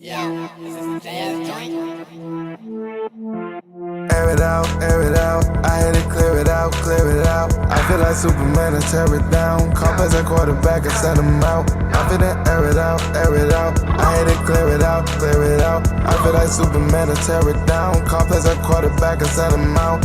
Yeah, this is the jazz joint. Air it out. I had to clear it out, clear it out. I feel like Superman and tear it down. Call as a quarterback and send him out. I feel that air it out, air it out. I had to clear it out, clear it out. I feel like Superman and tear it down. Call as a quarterback and send him out.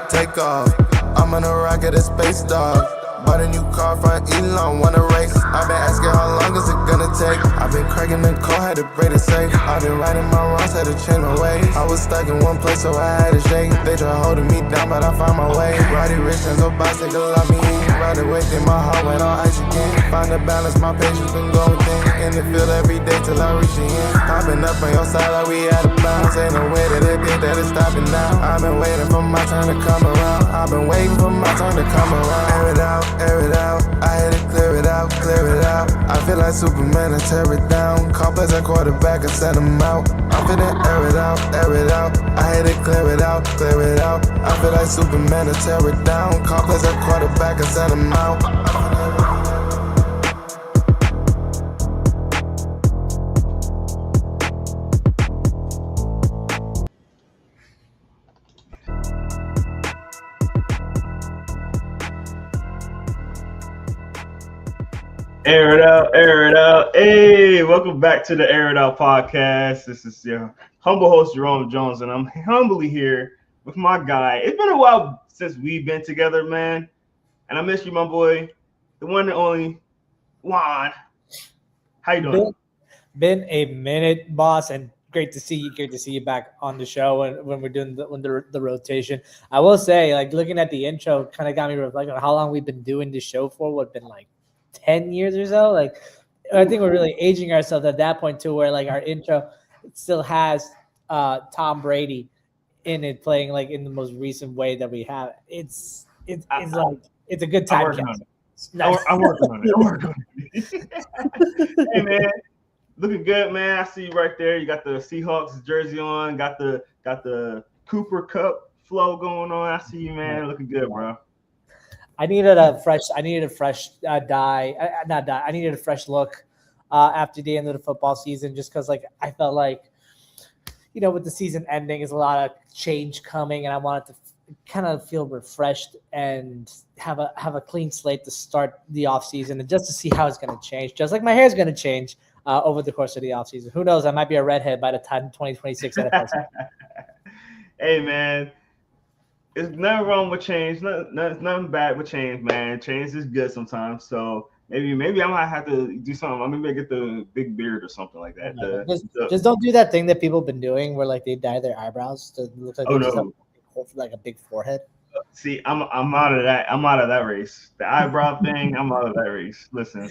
Take off. I'm on a rocket, a space dog. Bought a new car from Elon, wanna race. I've been asking how long is it gonna take. I've been cracking the code, had to break it safe. I've been writing my wrongs, had to change my ways. I was stuck in one place, so I had to shake. They try holding me down, but I found my way. Roddy Rich and so bicycle love me. Right away, then my heart went on ice again. Find the balance, my patience been going thin. In the field every day till I reach the end. I've been up on your side like we out of bounds. Ain't no way that it did that it's stopping now. I've been waiting for my turn to come around. I've been waiting for my turn to come around. Air it out, air it out. I had to clear it out, clear it out. I feel like Superman and tear it down. Call as a quarterback and send him out. I'm finna air it out, air it out. I had to clear it out, clear it out. I feel like Superman and tear it down. Call as a quarterback and send him out. Air it out, air it out. Hey, welcome back to the Air It Out podcast. This is your humble host, Jerome Jones, and I'm humbly here with my guy. It's been a while since we've been together, man, and I miss you, my boy, the one and only Juan. How you doing? Been a minute, boss, and great to see you. Great to see you back on the show when we're doing the rotation. I will say, like, looking at the intro, kind of got me reflecting on how long we've been doing this show for. What, been like 10 years or so? Like, I think we're really aging ourselves at that point too, where like our intro still has Tom Brady in it, playing like in the most recent way that we have. It's like it's a good time. I'm working on it. Hey man, looking good, man. I see you right there. You got the Seahawks jersey on. Got the Cooper Cup flow going on. I see you, man. Looking good, bro. I needed a fresh dye. I needed a fresh look after the end of the football season, just because like I felt like, you know, with the season ending, is a lot of change coming, and I wanted to kind of feel refreshed and have a clean slate to start the off season, and just to see how it's going to change. Just like my hair is going to change over the course of the off season. Who knows? I might be a redhead by the time 2026 NFL season. Hey man. It's nothing wrong with change. Nothing bad with change, man. Change is good sometimes. So maybe I might have to do something. Maybe I get the big beard or something like that. Just don't do that thing that people have been doing, where like they dye their eyebrows to look like like a big forehead. See, I'm out of that. I'm out of that race. The eyebrow thing, I'm out of that race. Listen.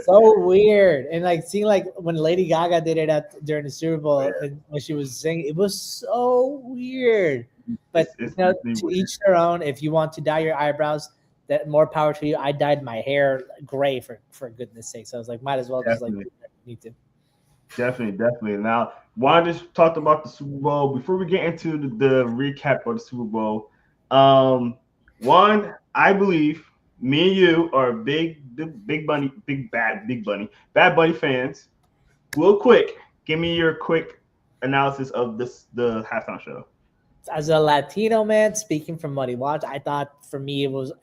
So weird. And like seeing like when Lady Gaga did it during the Super Bowl, and when she was singing, it was so weird. But to each their own. If you want to dye your eyebrows, that more power to you. I dyed my hair gray for goodness sake. So I was like, might as well just like need to. Definitely. Now, Juan just talked about the Super Bowl. Before we get into the recap of the Super Bowl, Juan, I believe me and you are Bad Bunny fans. Real quick, give me your quick analysis of the halftime show. As a Latino man, speaking from what he watched, I thought for me it was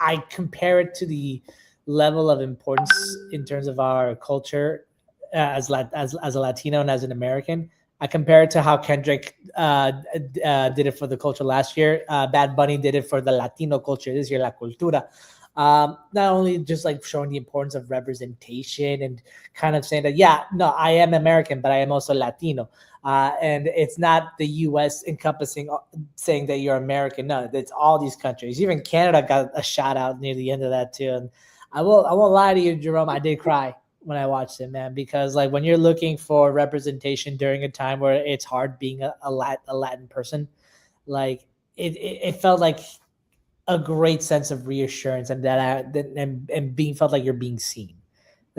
I compare it to the level of importance in terms of our culture as a Latino and as an American. I compare it to how Kendrick did it for the culture last year. Bad Bunny did it for the Latino culture this year, La Cultura. Not only just like showing the importance of representation and kind of saying that, I am American, but I am also Latino. And it's not the U.S. encompassing saying that you're American. No, it's all these countries. Even Canada got a shout out near the end of that too. And I won't lie to you, Jerome. I did cry when I watched it, man, because like when you're looking for representation during a time where it's hard being a Latin person, like it felt like a great sense of reassurance, and and being felt like you're being seen.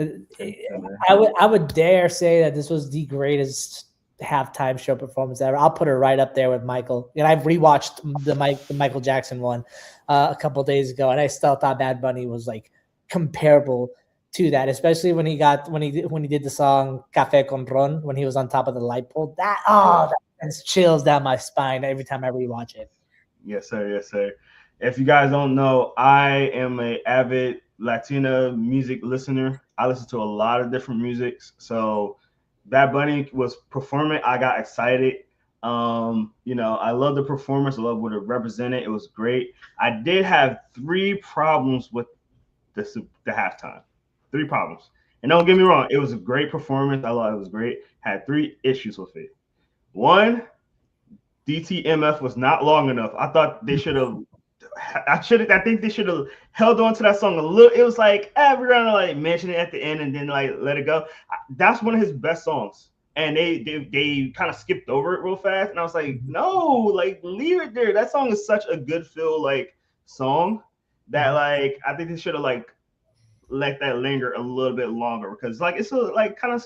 I would dare say that this was the greatest halftime show performance ever. I'll put her right up there with Michael. And I've rewatched the Michael Jackson one a couple of days ago, and I still thought Bad Bunny was like comparable to that, especially when he did the song "Café con Ron" when he was on top of the light pole. That sends chills down my spine every time I rewatch it. Yes, sir. Yes, sir. If you guys don't know, I am an avid Latina music listener. I listen to a lot of different musics. So Bad Bunny was performing. I got excited. I love the performance. I love what it represented. It was great. I did have 3 problems with the halftime. 3 problems. And don't get me wrong, it was a great performance. I thought it was great. Had 3 issues with it. 1, DTMF was not long enough. I thought they should have. I think they should have held on to that song a little. It was like we're gonna like mention it at the end and then like let it go. That's one of his best songs, and they kind of skipped over it real fast. And I was like, no, like leave it there. That song is such a good feel like song that like I think they should have like let that linger a little bit longer because like it's a like kind of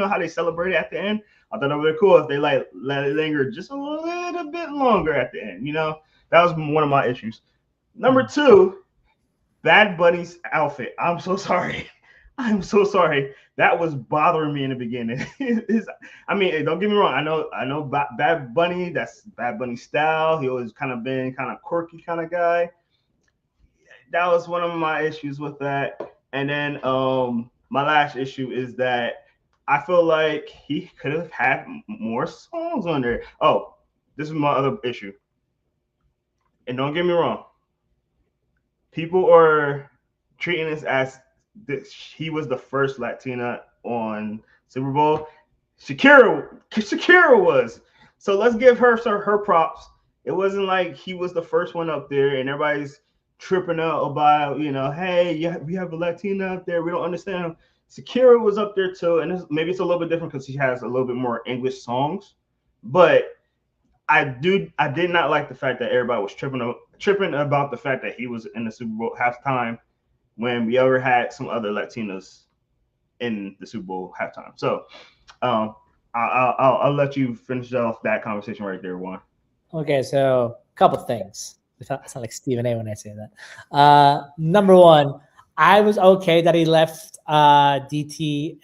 how they celebrate it at the end. I thought it would be cool if they like let it linger just a little bit longer at the end. That was one of my issues. Number 2, Bad Bunny's outfit. I'm so sorry. That was bothering me in the beginning. I mean, don't get me wrong. I know Bad Bunny. That's Bad Bunny style. He always kind of been kind of quirky kind of guy. That was one of my issues with that. And then my last issue is that I feel like he could have had more songs on there. Oh, this is my other issue. And don't get me wrong. People are treating this as he was the first Latina on Super Bowl. Shakira was. So let's give her her props. It wasn't like he was the first one up there and everybody's tripping out about, hey, yeah, we have a Latina up there. We don't understand him. Shakira was up there too, and maybe it's a little bit different because she has a little bit more English songs. But I did not like the fact that everybody was tripping about the fact that he was in the Super Bowl halftime when we ever had some other Latinas in the Super Bowl halftime. So I'll let you finish off that conversation right there, Juan. Okay, so a couple things. I sound like Stephen A. when I say that. Number 1, I was okay that he left DTMF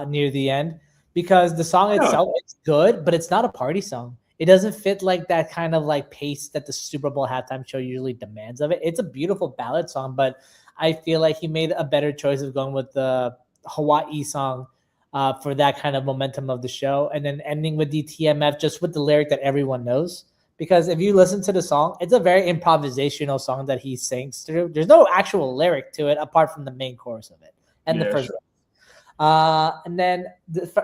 near the end because the song itself is good, but it's not a party song. It doesn't fit like that kind of like pace that the Super Bowl halftime show usually demands of it. It's a beautiful ballad song, but I feel like he made a better choice of going with the Hawaii song for that kind of momentum of the show, and then ending with DTMF just with the lyric that everyone knows. Because if you listen to the song, it's a very improvisational song that he sings through. There's no actual lyric to it apart from the main chorus of it and the first. Sure. And then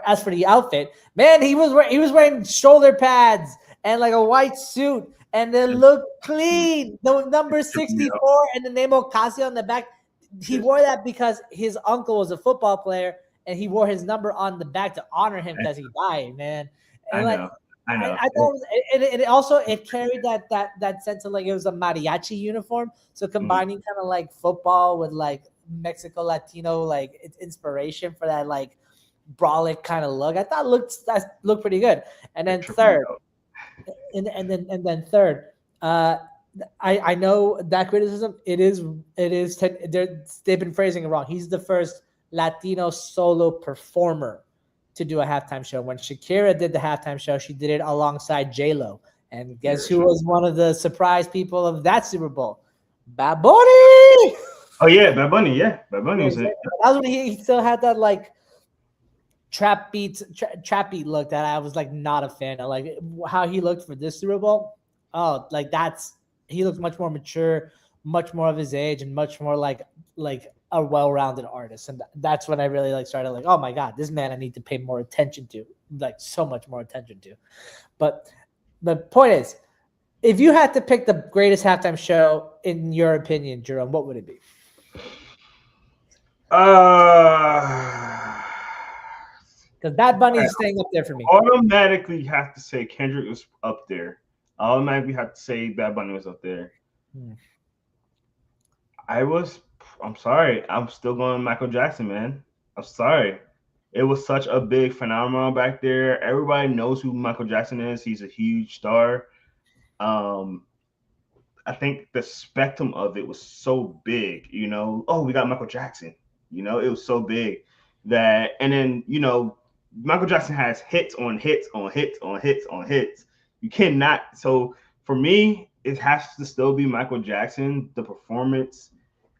as for the outfit, man, he was wearing shoulder pads and like a white suit, and they look clean. The number 64 and the name Ocasio on the back. He wore that because his uncle was a football player, and he wore his number on the back to honor him because he died, man. And I know. I thought it carried that sense of like it was a mariachi uniform. So combining kind of like football with like Mexico Latino like inspiration for that like brolic kind of look. I thought that looked pretty good. And then third, I know that criticism. They've been phrasing it wrong. He's the first Latino solo performer to do a halftime show. When Shakira did the halftime show, she did it alongside J-Lo. And guess who was one of the surprise people of that Super Bowl? Bad Bunny! Oh, yeah, Bad Bunny, yeah. Bad Bunny was it. That was when he still had that, like, trap beat look that I was, like, not a fan of. Like, how he looked for this Super Bowl, he looked much more mature, much more of his age, and much more like a well-rounded artist. And that's when I really like started like, oh my God, this man I need to pay more attention to, like so much more attention to. But the point is, if you had to pick the greatest halftime show in your opinion, Jerome, what would it be? Because Bad Bunny is staying up there for me. Automatically have to say Kendrick was up there. I automatically have to say Bad Bunny was up there. I'm sorry. I'm still going Michael Jackson, man. I'm sorry. It was such a big phenomenon back there. Everybody knows who Michael Jackson is. He's a huge star. I think the spectrum of it was so big, Oh, we got Michael Jackson, it was so big that, and then, Michael Jackson has hits on hits on hits on hits on hits. You cannot. So for me, it has to still be Michael Jackson, the performance.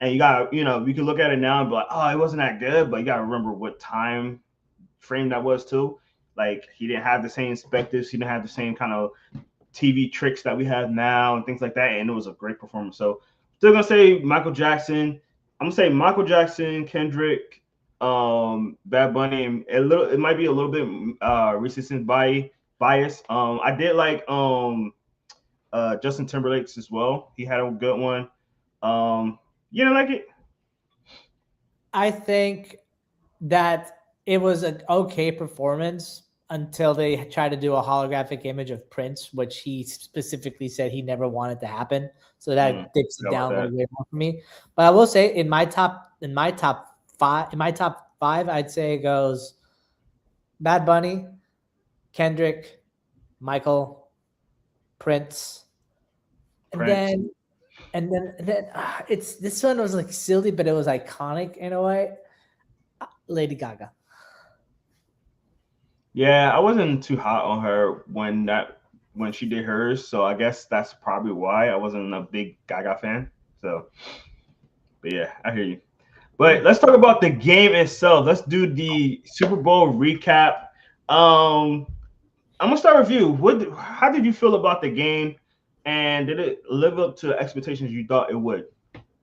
And you got, you can look at it now and be like, oh, it wasn't that good, but you got to remember what time frame that was too. Like, he didn't have the same specters, he didn't have the same kind of TV tricks that we have now and things like that. And it was a great performance. So still gonna say Michael Jackson. I'm gonna say Michael Jackson, Kendrick, Bad Bunny, and it might be a little bit recency bias. I did like Justin Timberlake's as well. He had a good one. You don't like it? I think that it was an okay performance until they tried to do a holographic image of Prince, which he specifically said he never wanted to happen. So that dips it down a little bit more for me. But I will say in my top five, I'd say it goes Bad Bunny, Kendrick, Michael, Prince, and then it's this one was like silly, but it was iconic in a way. Lady Gaga. Yeah, I wasn't too hot on her when she did hers, so I guess that's probably why I wasn't a big Gaga fan. So, but yeah, I hear you. But let's talk about the game itself. Let's do the Super Bowl recap. I'm gonna start with you. How did you feel about the game, and did it live up to the expectations you thought it would?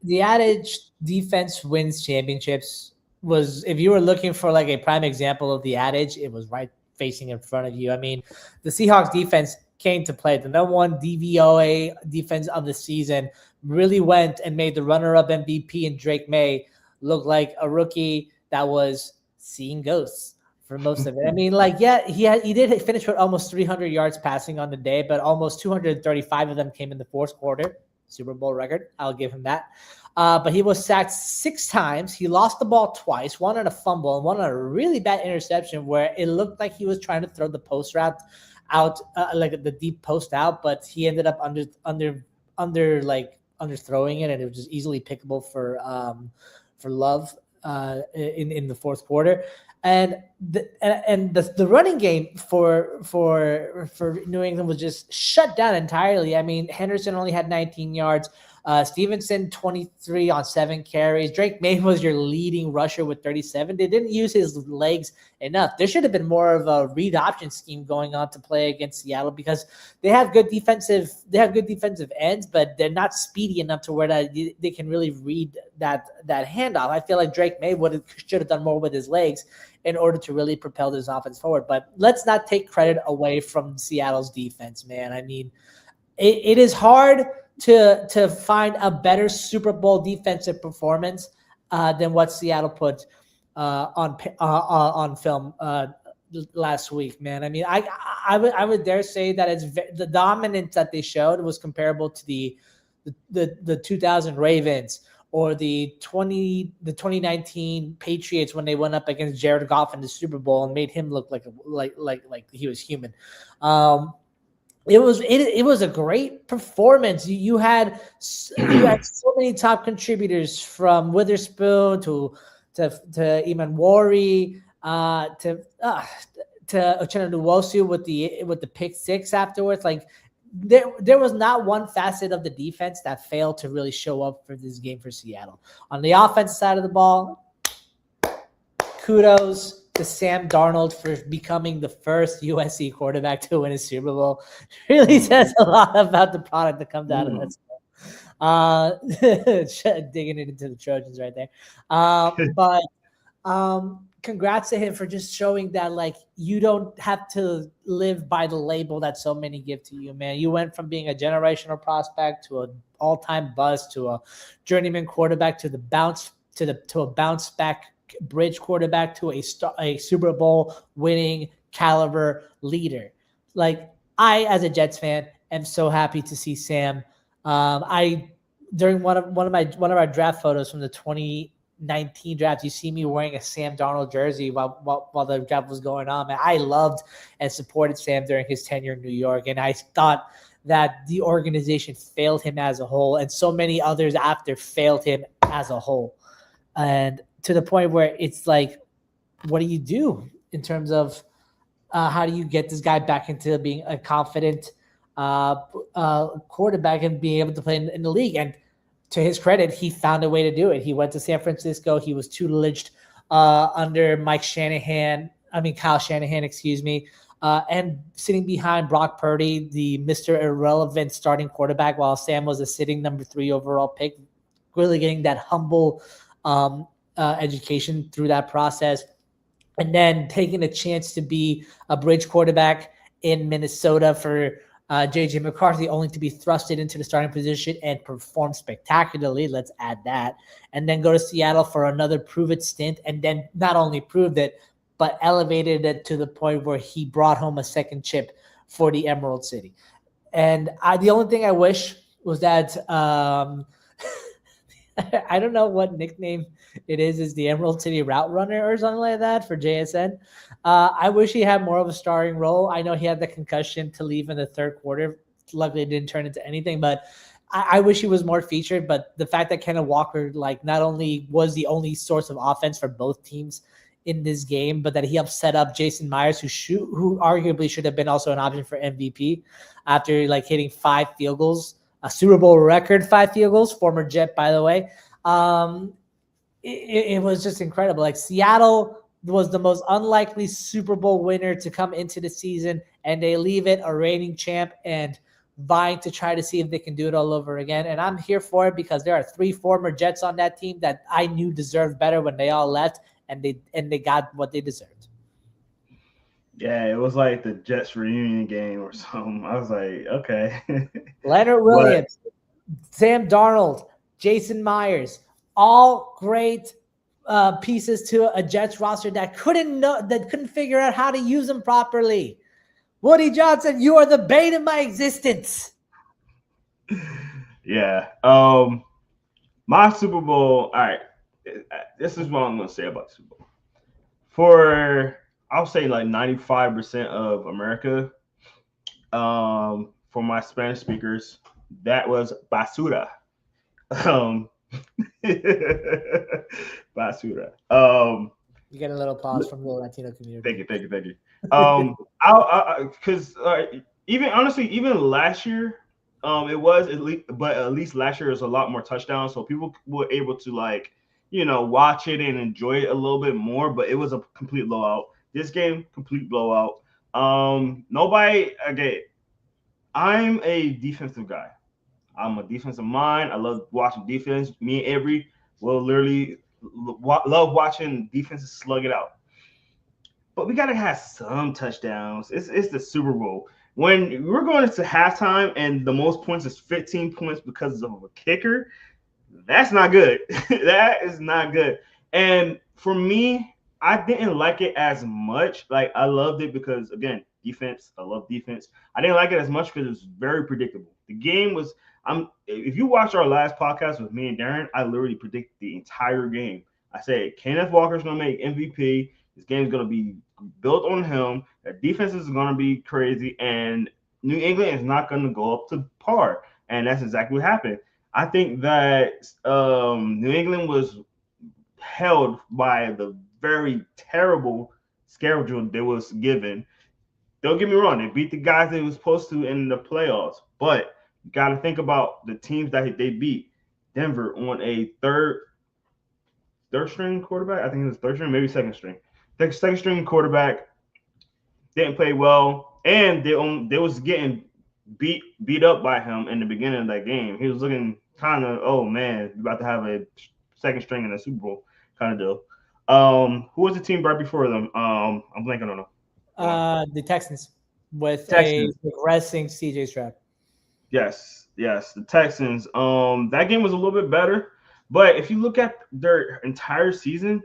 The adage "defense wins championships" was, if you were looking for like a prime example of the adage, it was right facing in front of you. I mean, the Seahawks defense came to play. The number one DVOA defense of the season really went and made the runner-up MVP and Drake May look like a rookie that was seeing ghosts for most of it. I mean, like, yeah, he did finish with almost 300 yards passing on the day, but almost 235 of them came in the fourth quarter. Super Bowl record. I'll give him that. But he was sacked 6 times. He lost the ball twice, one on a fumble and one on a really bad interception where it looked like he was trying to throw the post route out, like the deep post out, but he ended up underthrowing it, and it was just easily pickable for Love in the fourth quarter. And the running game for New England was just shut down entirely. I mean, Henderson only had 19 yards. Stevenson, 23 on 7 carries. Drake May was your leading rusher with 37. They didn't use his legs enough. There should have been more of a read option scheme going on to play against Seattle, because they have good defensive ends, but they're not speedy enough to where that they can really read that handoff. I feel like Drake May should have done more with his legs in order to really propel this offense forward. But let's not take credit away from Seattle's defense, man. I mean, it is hard to find a better Super Bowl defensive performance than what Seattle put on film last week, man. I mean, I would dare say that the dominance that they showed was comparable to the 2000 Ravens or the 2019 Patriots when they went up against Jared Goff in the Super Bowl and made him look like he was human. It was a great performance. You had so many top contributors, from Witherspoon to Iman Wari to Uchenna Nwosu with the pick 6 afterwards. Like, there was not one facet of the defense that failed to really show up for this game for Seattle. On the offensive side of the ball, kudos to Sam Darnold for becoming the first USC quarterback to win a Super Bowl. Really says a lot about the product that comes out of that. Digging it into the Trojans right there. But congrats to him for just showing that, like, you don't have to live by the label that so many give to you, man. You went from being a generational prospect to an all-time bust to a journeyman quarterback to a bounce back bridge quarterback to a Super Bowl winning caliber leader. Like, I, as a Jets fan, am so happy to see Sam. During one of our draft photos from the 2019 draft, you see me wearing a Sam Darnold jersey while the draft was going on. Man, I loved and supported Sam during his tenure in New York, and I thought that the organization failed him as a whole, and so many others after failed him as a whole, and to the point where it's like, what do you do in terms of how do you get this guy back into being a confident quarterback and being able to play in the league? And to his credit, he found a way to do it. He went to San Francisco. He was tutelaged under Kyle Shanahan, excuse me, and sitting behind Brock Purdy, the Mr. Irrelevant starting quarterback, while Sam was a sitting number 3 overall pick, really getting that humble education through that process. And then taking a chance to be a bridge quarterback in Minnesota for J.J. McCarthy, only to be thrusted into the starting position and perform spectacularly. Let's add that. And then go to Seattle for another prove-it stint, and then not only proved it, but elevated it to the point where he brought home a second chip for the Emerald City. And the only thing I wish was that I don't know what nickname it is the Emerald City Route Runner or something like that for JSN. I wish he had more of a starring role. I know he had the concussion to leave in the third quarter. Luckily, it didn't turn into anything, but I wish he was more featured. But the fact that Kenneth Walker, not only was the only source of offense for both teams in this game, but that he helped set up Jason Myers, who arguably should have been also an option for MVP after hitting 5 field goals. A Super Bowl record 5 field goals, former Jet, by the way. It was just incredible. Seattle was the most unlikely Super Bowl winner to come into the season, and they leave it a reigning champ and vying to try to see if they can do it all over again. And I'm here for it because there are 3 former Jets on that team that I knew deserved better when they all left, and they got what they deserved. Yeah, it was like the Jets reunion game or something. I was like, okay. Leonard Williams, Sam Darnold, Jason Myers, all great pieces to a Jets roster that couldn't figure out how to use them properly. Woody Johnson, you are the bane of my existence. Yeah. My Super Bowl. All right. This is what I'm going to say about Super Bowl. I'll say 95% of America, for my Spanish speakers, that was basura. Basura. You get a little applause from the Latino community. Thank you. Because even last year, it was at least last year was a lot more touchdowns, so people were able to watch it and enjoy it a little bit more. But it was a complete blowout. This game, complete blowout. Nobody. Okay, I'm a defensive guy. I'm a defensive mind. I love watching defense. Me and Avery will literally love watching defenses slug it out. But we gotta have some touchdowns. It's the Super Bowl. When we're going into halftime and the most points is 15 points because of a kicker, that's not good. That is not good. And for me, I didn't like it as much. I loved it because, again, defense. I love defense. I didn't like it as much because it was very predictable. The game was if you watch our last podcast with me and Darren, I literally predicted the entire game. I said Kenneth Walker's going to make MVP. This game's going to be built on him. Their defense is going to be crazy, and New England is not going to go up to par. And that's exactly what happened. I think that New England was held by the very terrible schedule they was given. Don't get me wrong, they beat the guys they were supposed to in the playoffs, but you got to think about the teams that they beat. Denver on a third string quarterback. I think it was third string, maybe second string. The second string quarterback didn't play well, and they was getting beat up by him in the beginning of that game. He was looking kind of, oh man, about to have a second string in the Super Bowl kind of deal. Who was the team right before them? I'm blanking on them. The Texans with a progressing CJ Stroud. Yes, the Texans. That game was a little bit better, but if you look at their entire season,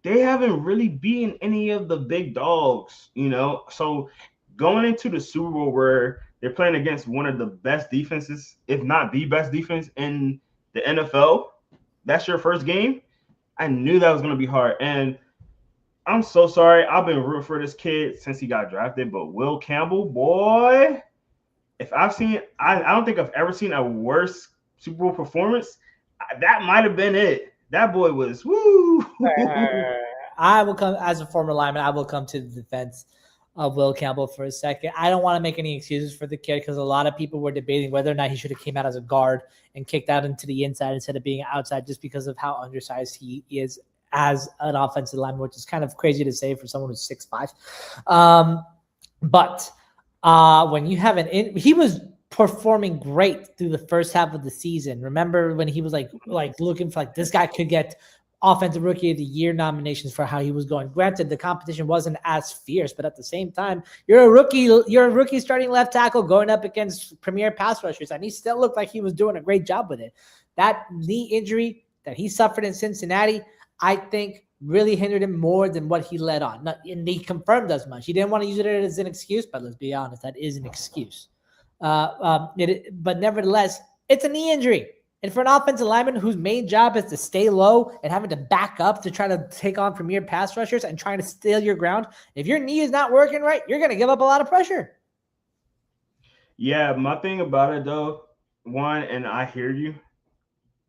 they haven't really beaten any of the big dogs, So going into the Super Bowl where they're playing against one of the best defenses, if not the best defense in the NFL, that's your first game. I knew that was going to be hard. And I'm so sorry. I've been rooting for this kid since he got drafted. But Will Campbell, boy, if I've seen, I don't think I've ever seen a worse Super Bowl performance. That might have been it. That boy was woo. I will come as a former lineman. I will come to the defense of Will Campbell for a second. I don't want to make any excuses for the kid because a lot of people were debating whether or not he should have came out as a guard and kicked out into the inside instead of being outside, just because of how undersized he is as an offensive lineman, which is kind of crazy to say for someone who's 6'5". But when you have he was performing great through the first half of the season. Remember when he was like looking for this guy could get Offensive Rookie of the Year nominations for how he was going. Granted, the competition wasn't as fierce, but at the same time, you're a rookie starting left tackle going up against premier pass rushers, and he still looked like he was doing a great job with it. That knee injury that he suffered in Cincinnati, I think, really hindered him more than what he led on. And he confirmed as much. He didn't want to use it as an excuse, but let's be honest, that is an excuse. But nevertheless, it's a knee injury. And for an offensive lineman whose main job is to stay low and having to back up to try to take on premier pass rushers and trying to steal your ground, if your knee is not working right, you're going to give up a lot of pressure. Yeah, my thing about it, though, one, and I hear you,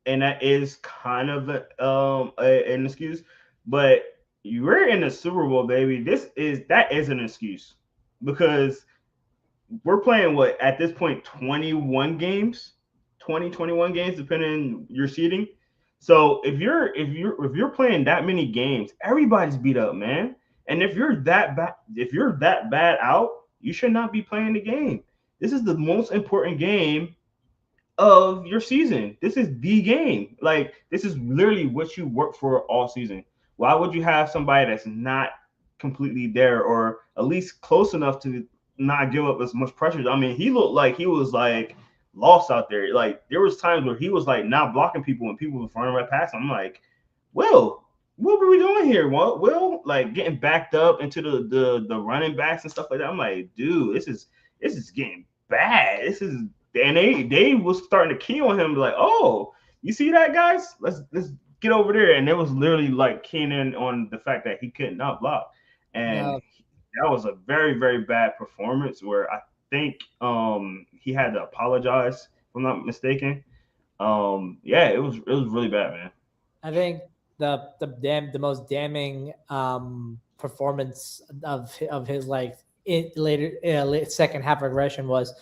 and that is kind of an excuse, but you're in the Super Bowl, baby. That is an excuse because we're playing at this point 21 games. 21 games, depending on your seeding. So if you're playing that many games, everybody's beat up, man. And if you're that bad out, you should not be playing the game. This is the most important game of your season. This is the game. This is literally what you work for all season. Why would you have somebody that's not completely there or at least close enough to not give up as much pressure? I mean, he looked like he was lost out there. There was times where he was not blocking people when people were running right past him. I'm like, Will, what were we doing here? What, Will? Getting backed up into the running backs and stuff like that. I'm like, dude, this is getting bad. And they was starting to key on him, oh, you see that, guys? Let's get over there. And it was literally keying in on the fact that he could not block. And that was a very, very bad performance where I think he had to apologize, if I'm not mistaken. Yeah, it was really bad, man. I think the most damning performance of his later second half regression was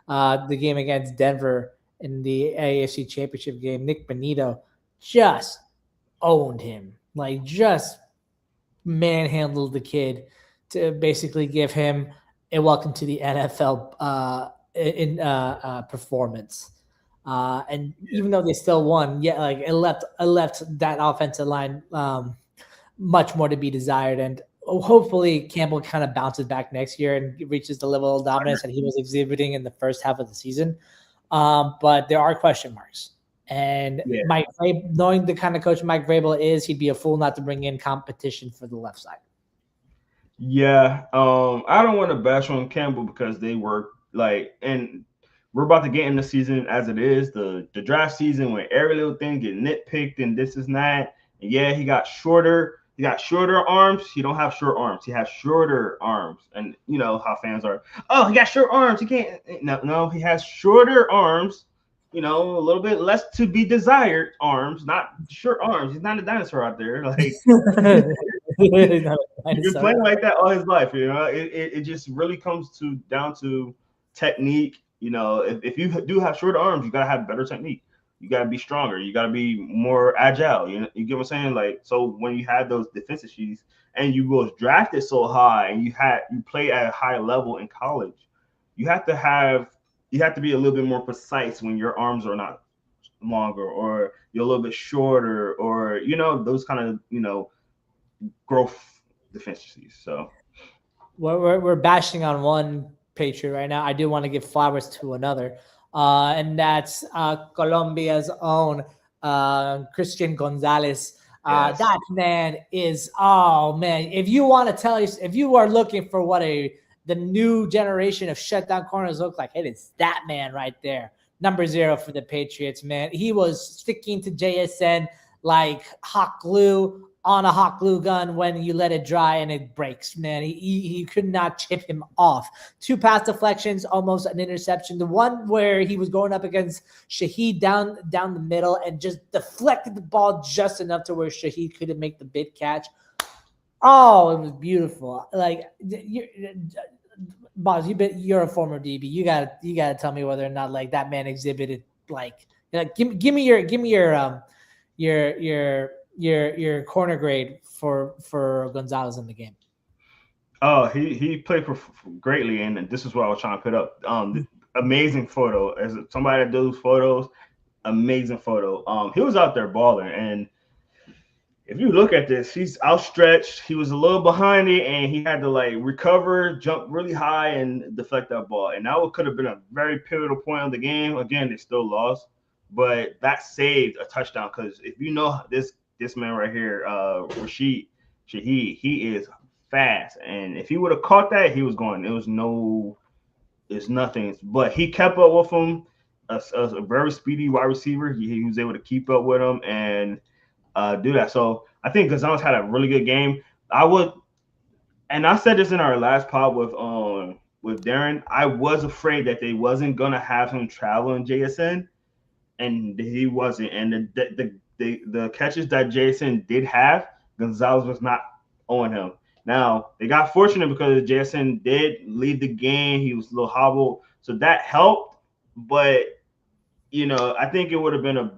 the game against Denver in the AFC Championship game. Nick Bonito just owned him, just manhandled the kid to basically give him a welcome to the NFL performance. And even though they still won, it left that offensive line much more to be but and hopefully Campbell kind of bounces back next year and reaches the level of dominance that he was exhibiting in the first half of the season. But there are question marks. And Mike, knowing the kind of coach Mike Vrabel is, he'd be a fool not to bring in competition for the left side. Yeah, I don't want to bash on Campbell because they were and we're about to get in the season as it is, the draft season where every little thing get nitpicked and this is that. And yeah, he got shorter. He got shorter arms. He don't have short arms. He has shorter arms. And you know how fans are. Oh, he got short arms. He can't. No, he has shorter arms. A little bit less to be desired arms, not short arms. He's not a dinosaur out there. He's been playing like that all his life. It just really comes down to technique. If you do have shorter arms, you gotta have better technique. You gotta be stronger. You gotta be more agile. You get what I'm saying? So when you have those defensive sheets and you was drafted so high and you play at a high level in college, you have to be a little bit more precise when your arms are not longer or you're a little bit shorter or those kind of growth deficiencies. So we're bashing on one Patriot right now. I do want to give flowers to another, and that's Colombia's own Christian Gonzalez. Yes. That man is, if you want to if you are looking for what the new generation of shutdown corners look like, it is that man right there. Number 0 for the Patriots, man. He was sticking to JSN like hot glue on a hot glue gun when you let it dry and it breaks, man. He could not chip him off. 2 pass deflections, almost an interception. The one where he was going up against Shaheed down the middle and just deflected the ball just enough to where Shaheed couldn't make the big catch. Oh, it was beautiful. Like, Boss, you're a former DB. You gotta tell me whether or not like that man exhibited like give me your corner grade for Gonzalez in the game. Oh, he played greatly, and this is what I was trying to put up. Amazing photo. As somebody that does photos, amazing photo. He was out there balling, and if you look at this, he's outstretched. He was a little behind it, and he had to like recover, jump really high, and deflect that ball. And that could have been a very pivotal point of the game. Again, they still lost, but that saved a touchdown. Because if you know this man right here, Rashid Shaheed, he is fast, and if he would have caught that, he was going. It's nothing. But he kept up with him. A very speedy wide receiver. He was able to keep up with him and do that. So I think Gonzalez had a really good game. And I said this in our last pod with Darren. I was afraid that they wasn't gonna have him travel in JSN, and he wasn't. And the catches that JSN did have, Gonzalez was not on him. Now they got fortunate because JSN did lead the game. He was a little hobbled, so that helped. But I think it would have been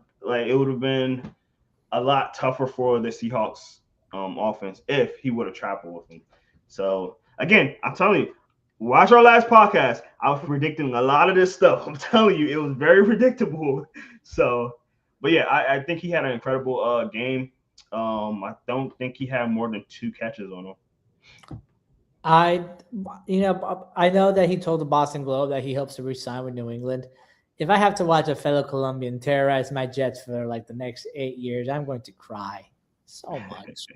a lot tougher for the Seahawks offense if he would have traveled with him. So again, I'm telling you, watch our last podcast. I was predicting a lot of this stuff. I'm telling you, it was very predictable. So, but yeah, I think he had an incredible game. I don't think he had more than 2 catches on him. I know that he told the Boston Globe that he hopes to resign with New England. If I have to watch a fellow Colombian terrorize my Jets for like the next 8 years, I'm going to cry so much.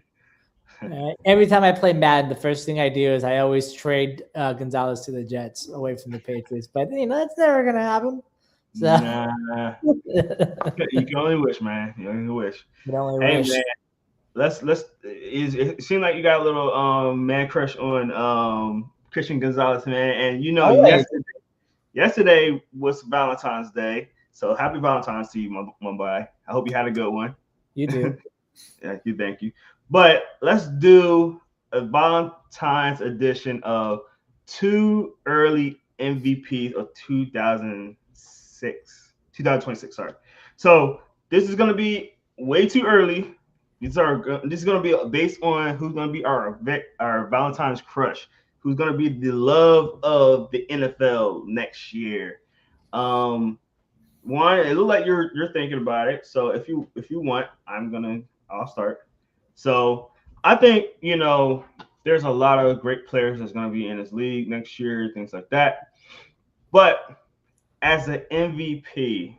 Every time I play Madden, the first thing I do is I always trade Gonzalez to the Jets away from the Patriots. But that's never going to happen. So. Nah. You can only wish, man. You only wish. Man, it seemed like you got a little man crush on Christian Gonzalez, man. And yesterday was Valentine's Day, so happy Valentine's to you, my boy. I hope you had a good one. You do. Thank you. But let's do a Valentine's edition of 2 early MVPs of 2026. Sorry. So this is going to be way too early. This is going to be based on who's going to be our Valentine's crush. Who's going to be the love of the NFL next year? One, it looks like you're thinking about it. So if you want, I'll start. So I think there's a lot of great players that's going to be in this league next year, things like that. But as an MVP,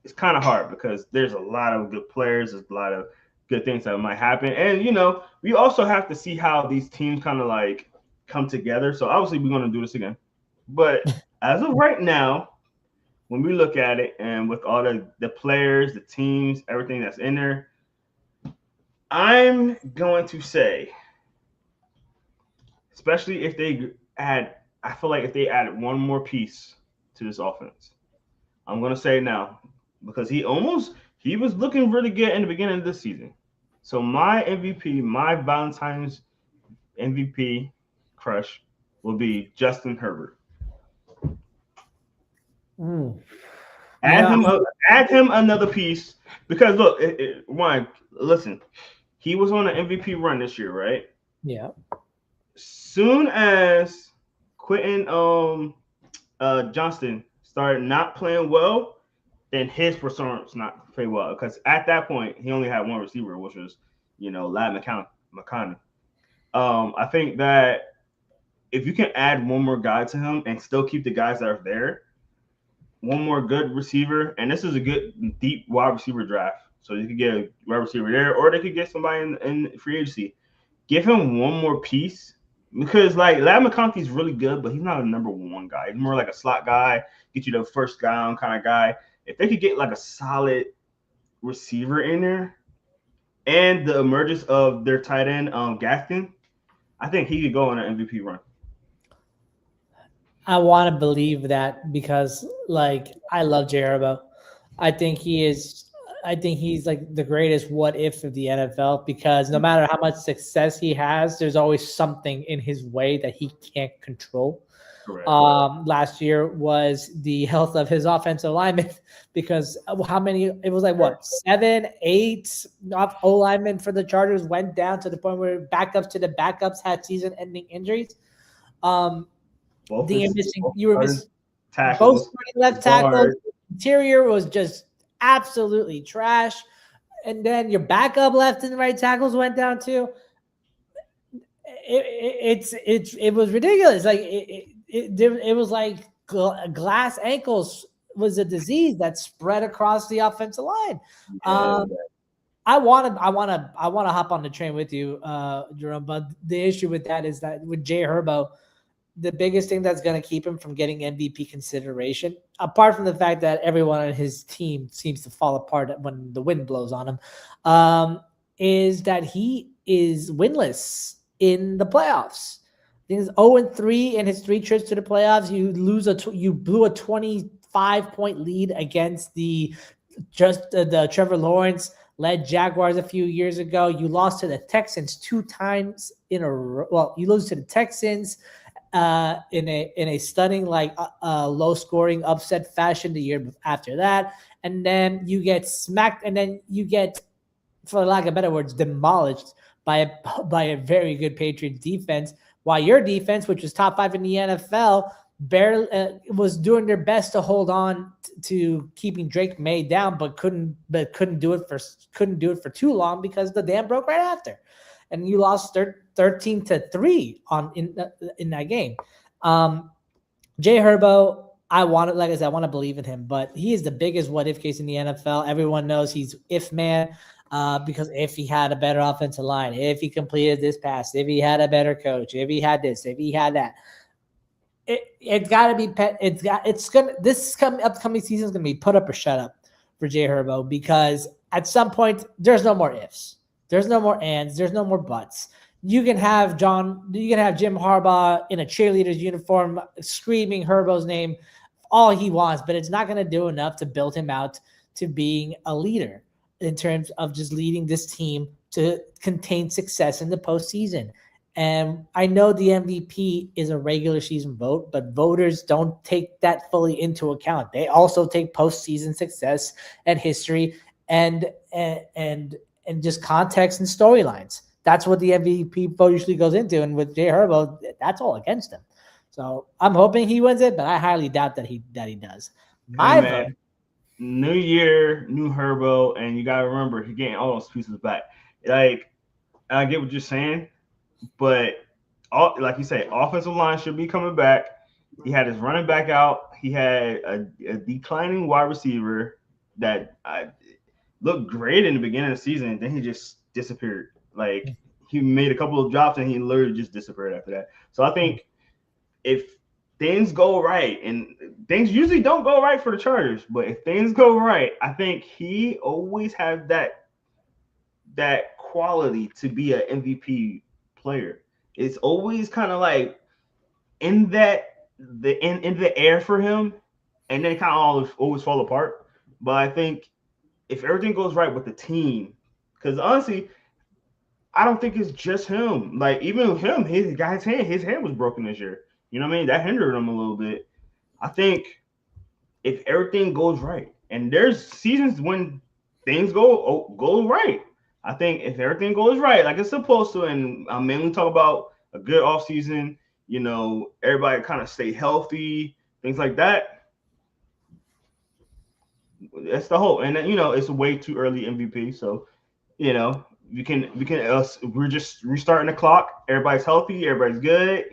it's kind of hard because there's a lot of good players. There's a lot of good things that might happen, and we also have to see how these teams kind of like come together. So obviously we're going to do this again, but as of right now, when we look at it and with all the players, the teams, everything that's in there, I'm going to say, especially if they add one more piece to this offense, I'm going to say now, because he was looking really good in the beginning of this season. So my MVP, my Valentine's MVP crush will be Justin Herbert. Add him another piece, because look, listen, he was on an MVP run this year, right? Yeah. Soon as Quentin Johnston started not playing well, then his performance not play well, because at that point he only had one receiver, which was Lad McConkey. I think that if you can add one more guy to him and still keep the guys that are there, one more good receiver, and this is a good deep wide receiver draft, so you could get a wide receiver there, or they could get somebody in free agency. Give him one more piece, because like Lad McConkey is really good, but he's not a number one guy. He's more like a slot guy, get you the first down kind of guy. If they could get like a solid receiver in there and the emergence of their tight end, Gaskin, I think he could go on an MVP run. I want to believe that because, like, I love Jay Herbo. I think he is. I think he's like the greatest what if of the NFL because no matter how much success he has, there's always something in his way that he can't control. Correct. Last year was the health of his offensive linemen because how many? It was like what 7, 8 O linemen for the Chargers went down to the point where backups to the backups had season-ending injuries. You were missing both left tackles. Interior was just absolutely trash, and then your backup left and right tackles went down too. It was ridiculous. Like it was like glass ankles was a disease that spread across the offensive line. I want to hop on the train with you, Jerome. But the issue with that is that with Jay Herbo, the biggest thing that's going to keep him from getting MVP consideration, apart from the fact that everyone on his team seems to fall apart when the wind blows on him, is that he is winless in the playoffs. He's 0-3 in his 3 trips to the playoffs. You blew a 25-point lead against the Trevor Lawrence led Jaguars a few years ago. You lost to the Texans 2 times in a row. Well, you lose to the Texans in a stunning, like low scoring upset fashion the year after that, and then you get smacked, and then you get, for lack of better words, demolished by a very good Patriots defense. While your defense, which was top 5 in the NFL, barely was doing their best to hold on to keeping Drake May down, but couldn't do it for too long because the dam broke right after, and you lost 13-3 in that game. Jay Herbo, I want to believe in him, but he is the biggest what if case in the NFL. Everyone knows he's if man. Because if he had a better offensive line, if he completed this pass, if he had a better coach, if he had this, if he had that, it's got to be upcoming season is gonna be put up or shut up for Jay Herbo, because at some point there's no more ifs, there's no more ands, there's no more buts. You can have Jim Harbaugh in a cheerleader's uniform screaming Herbo's name all he wants, but it's not going to do enough to build him out to being a leader in terms of just leading this team to contain success in the postseason. And I know the MVP is a regular season vote, but voters don't take that fully into account. They also take postseason success and history and just context and storylines. That's what the MVP vote usually goes into. And with Jay Herbo, that's all against him. So I'm hoping he wins it, but I highly doubt that he does. My vote. New year, new Herbo, and you gotta remember he's getting all those pieces back. Like, I get what you're saying, but like you say, offensive line should be coming back. He had his running back out. He had a declining wide receiver that looked great in the beginning of the season. Then he just disappeared. Like, he made a couple of drops and he literally just disappeared after that. So I think if things go right, and things usually don't go right for the Chargers, but if things go right, I think he always has that quality to be an MVP player. It's always kind of like in the air for him, and then kind of always fall apart. But I think if everything goes right with the team, because honestly, I don't think it's just him. Like, even him, his hand was broken this year. You know what I mean? That hindered him a little bit. I think if everything goes right, and there's seasons when things go right. I think if everything goes right, like it's supposed to, and I'm mainly talking about a good offseason, everybody kind of stay healthy, things like that. That's the hope. And then, it's way too early MVP. So, we're just restarting the clock. Everybody's healthy. Everybody's good,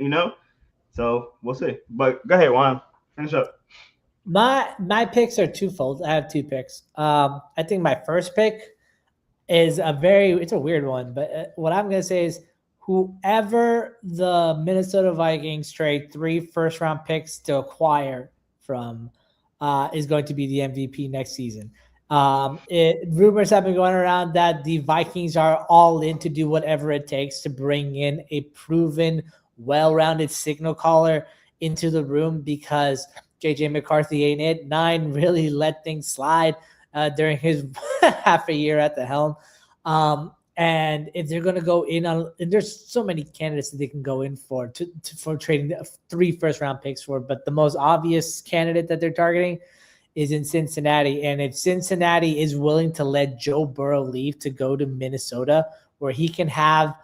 So we'll see. But go ahead, Juan. Finish up. My picks are twofold. I have 2 picks. I think my first pick is it's a weird one, but what I'm going to say is whoever the Minnesota Vikings trade 3 first-round picks to acquire from is going to be the MVP next season. Rumors have been going around that the Vikings are all in to do whatever it takes to bring in a proven, well-rounded signal caller into the room because JJ McCarthy ain't it. Nine really let things slide during his half a year at the helm. And if they're going to go in on, and there's so many candidates that they can go in for trading 3 first-round picks for, but the most obvious candidate that they're targeting is in Cincinnati. And if Cincinnati is willing to let Joe Burrow leave to go to Minnesota, where he can have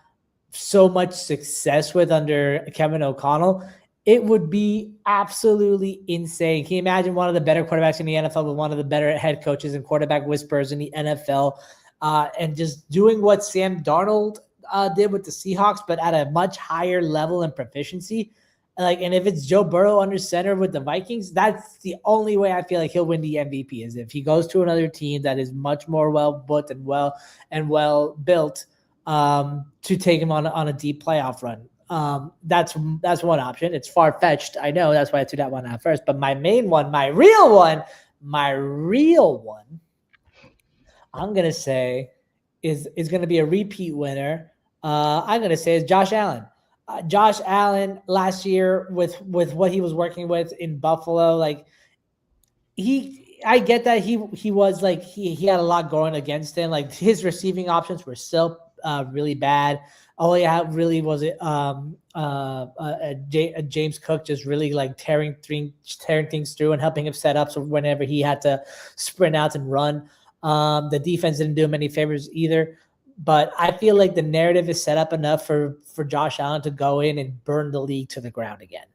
so much success with under Kevin O'Connell, it would be absolutely insane. Can you imagine one of the better quarterbacks in the NFL with one of the better head coaches and quarterback whisperers in the NFL, and just doing what Sam Darnold did with the Seahawks, but at a much higher level and proficiency? And if it's Joe Burrow under center with the Vikings, that's the only way I feel like he'll win the MVP, is if he goes to another team that is much more well put and well built to take him on a deep playoff run. That's one option. It's far fetched, I know. That's why I threw that one out first. But my main one, my real one, I'm gonna say is gonna be a repeat winner. I'm gonna say is Josh Allen. Josh Allen last year with what he was working with in Buffalo, I get that he was he had a lot going against him. Like his receiving options were still really bad. All he had really was James Cook just really tearing things through and helping him set up. So whenever he had to sprint out and run, the defense didn't do him any favors either. But I feel like the narrative is set up enough for Josh Allen to go in and burn the league to the ground again.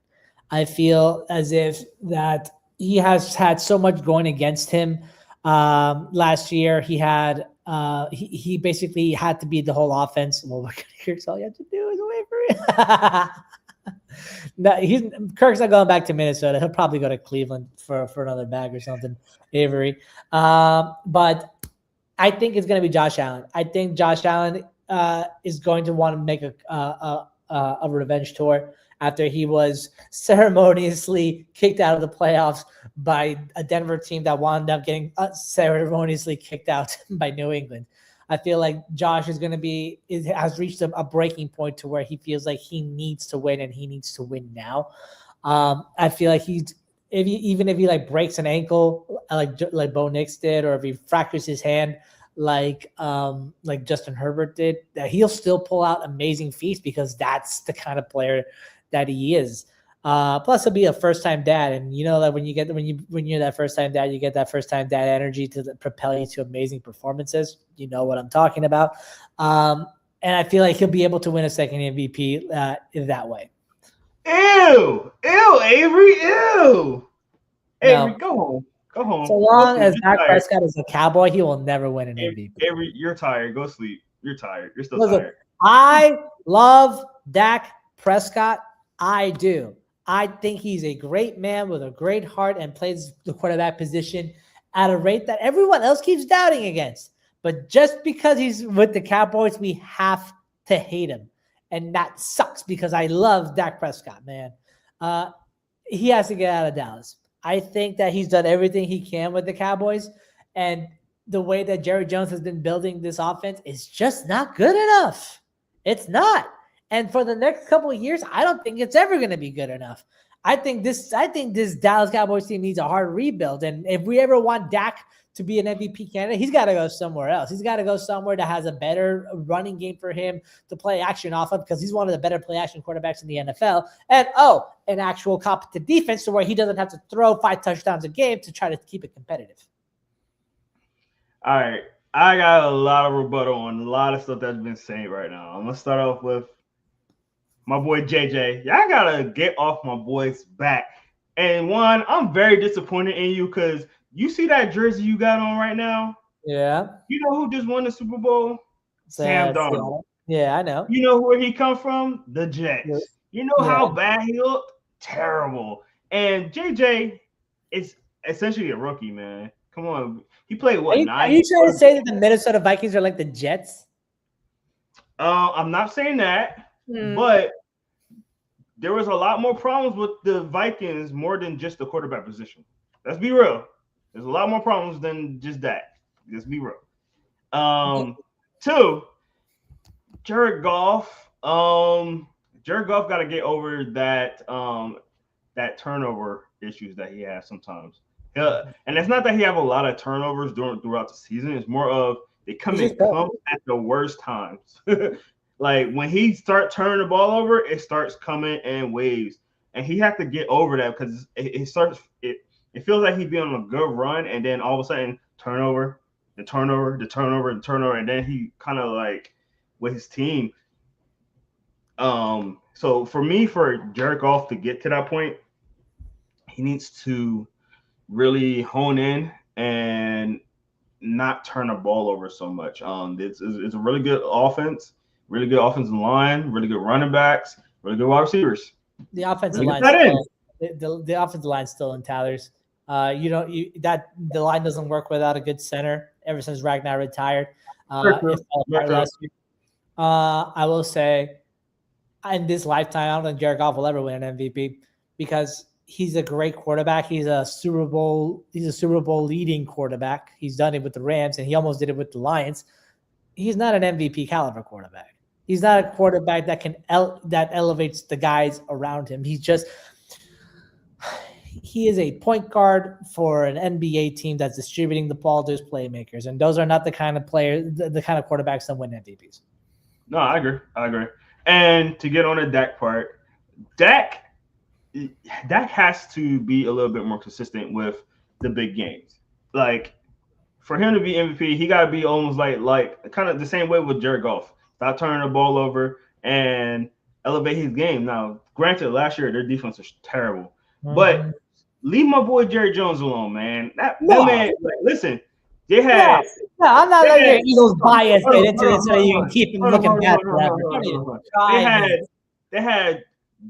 I feel as if that he has had so much going against him. Last year, he had he basically had to beat the whole offense. Well, here's all you have to do is wait for it. No, Kirk's not going back to Minnesota. He'll probably go to Cleveland for another bag or something, Avery. But I think it's going to be Josh Allen. I think Josh Allen is going to want to make a revenge tour after he was ceremoniously kicked out of the playoffs by a Denver team that wound up getting ceremoniously kicked out by New England. I feel like Josh has reached a breaking point to where he feels like he needs to win, and he needs to win now. I feel like even if he breaks an ankle like Bo Nix did, or if he fractures his hand like Justin Herbert did, that he'll still pull out amazing feats because that's the kind of player that he is. Plus he'll be a first-time dad, and you know that when you're that first-time dad, you get that first-time dad energy to propel you to amazing performances. You know what I'm talking about. And I feel like he'll be able to win a second MVP in that way. Ew, Avery, ew. Avery, go home. So long as Dak Prescott is a Cowboy, he will never win an MVP. Avery, you're tired. Go sleep. You're tired. You're still tired. I love Dak Prescott. I do. I think he's a great man with a great heart and plays the quarterback position at a rate that everyone else keeps doubting against. But just because he's with the Cowboys, we have to hate him. And that sucks because I love Dak Prescott, man. He has to get out of Dallas. I think that he's done everything he can with the Cowboys. And the way that Jerry Jones has been building this offense is just not good enough. It's not. And for the next couple of years, I don't think it's ever going to be good enough. I think this Dallas Cowboys team needs a hard rebuild. And if we ever want Dak to be an MVP candidate, he's got to go somewhere else. He's got to go somewhere that has a better running game for him to play action off of, because he's one of the better play action quarterbacks in the NFL. And an actual competent defense to where he doesn't have to throw 5 touchdowns a game to try to keep it competitive. All right. I got a lot of rebuttal on a lot of stuff that's been said right now. I'm going to start off with my boy JJ. Y'all got to get off my boy's back. And one, I'm very disappointed in you because you see that jersey you got on right now? Yeah. You know who just won the Super Bowl? Sam Darnold. Yeah, I know. You know where he come from? The Jets. Yeah. You know how bad he looked? Terrible. And JJ is essentially a rookie, man. Come on. He played what? Are you trying to say that the Minnesota Vikings are like the Jets? I'm not saying that, but there was a lot more problems with the Vikings more than just the quarterback position. Let's be real. There's a lot more problems than just that. Just be real. Two, Jared Goff. Jared Goff got to get over that turnover issues that he has sometimes. And it's not that he have a lot of turnovers throughout the season. It's more of they come at the worst times. Like when he start turning the ball over, it starts coming in waves, and he has to get over that because it feels like he'd be on a good run, and then all of a sudden turnover, and then he kind of like with his team. So for me, for Jared Goff to get to that point, he needs to really hone in and not turn the ball over so much. It's a really good offense, really good offensive line, really good running backs, really good wide receivers. The offensive line, the offensive line's still in tatters. The line doesn't work without a good center. Ever since Ragnar retired, it fell apart last year. I will say, in this lifetime, I don't think Jared Goff will ever win an MVP because he's a great quarterback. He's a Super Bowl leading quarterback. He's done it with the Rams, and he almost did it with the Lions. He's not an MVP caliber quarterback. He's not a quarterback that can that elevates the guys around him. He is a point guard for an NBA team that's distributing the ball to his playmakers, and those are not the kind of players, the kind of quarterbacks that win MVPs. No, I agree. And to get on the Dak part, Dak has to be a little bit more consistent with the big games. Like for him to be MVP, he got to be almost like kind of the same way with Jared Goff. Stop turning the ball over and elevate his game. Now, granted, last year their defense was terrible, but leave my boy Jerry Jones alone, man. That man, listen, they had. No, I'm not letting your Eagles bias get into this so you can keep him looking bad forever. They had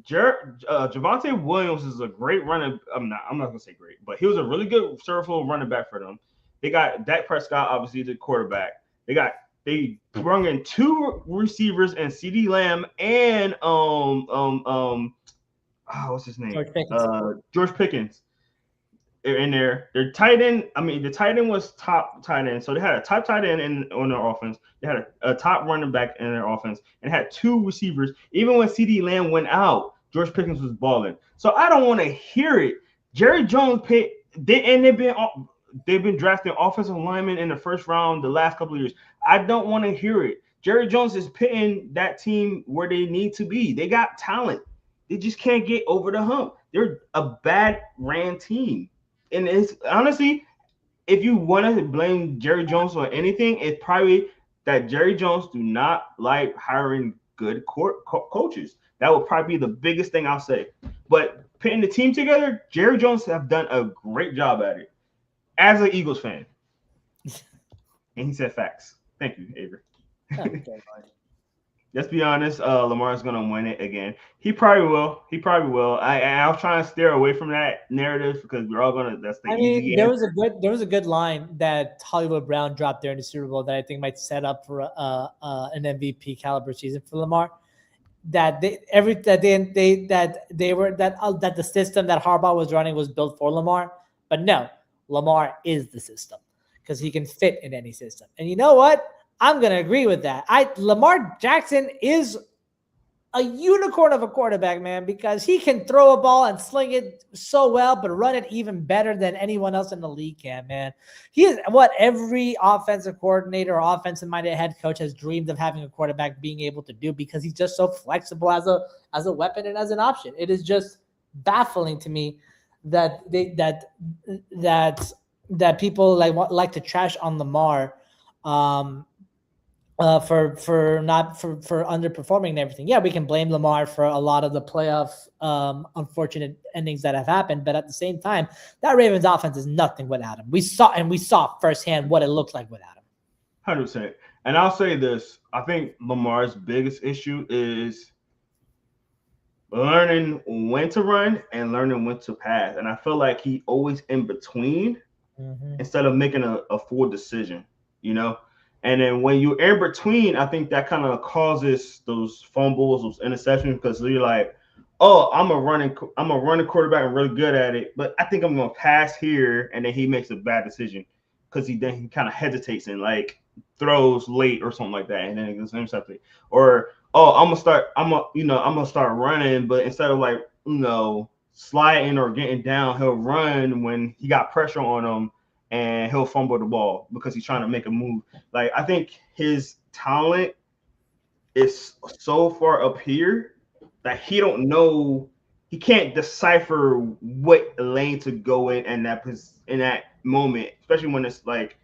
Javonte Williams is a great running. I'm not gonna say great, but he was a really good serviceable running back for them. They got Dak Prescott, obviously the quarterback. They brought in two receivers and CD Lamb and what's his name? George Pickens. They're in there. Their tight end. The tight end was top tight end. So they had a top tight end on their offense. They had a top running back in their offense, and had two receivers. Even when CD Lamb went out, George Pickens was balling. So I don't want to hear it. Jerry Jones they've been drafting offensive linemen in the first round the last couple of years. I don't want to hear it. Jerry Jones is pitting that team where they need to be. They got talent. They just can't get over the hump. They're a bad ran team. And it's honestly, if you want to blame Jerry Jones for anything, it's probably that Jerry Jones do not like hiring good coaches. That would probably be the biggest thing I'll say. But putting the team together, Jerry Jones have done a great job at it as an Eagles fan. And he said facts. Thank you, Avery. Okay, let's be honest. Lamar's gonna win it again. He probably will. I was trying to steer away from that narrative because we're all gonna. That's the easy. There was a good line that Hollywood Brown dropped there in the Super Bowl that I think might set up for an MVP caliber season for Lamar. That the system that Harbaugh was running was built for Lamar, but no, Lamar is the system because he can fit in any system. And you know what? I'm going to agree with that. Lamar Jackson is a unicorn of a quarterback, man, because he can throw a ball and sling it so well, but run it even better than anyone else in the league can, man. He is what every offensive coordinator or offensive-minded head coach has dreamed of having a quarterback being able to do because he's just so flexible as a weapon and as an option. It is just baffling to me that people like to trash on Lamar for underperforming and everything. Yeah, we can blame Lamar for a lot of the playoff unfortunate endings that have happened, but at the same time, that Ravens offense is nothing without him. We saw firsthand what it looked like without him. 100%. And I'll say this: I think Lamar's biggest issue is learning when to run and learning when to pass. And I feel like he always in between instead of making a full decision, you know? And then when you're in between, I think that kind of causes those fumbles, those interceptions, because you're like, oh, I'm a running quarterback and really good at it, but I think I'm going to pass here, and then he makes a bad decision. because he kind of hesitates and like throws late or something like that, and then it gets intercepted. Or I'm gonna start running, but instead of like sliding or getting down, he'll run when he got pressure on him, and he'll fumble the ball because he's trying to make a move. Like I think his talent is so far up here that he can't decipher what lane to go in that moment, especially when it's like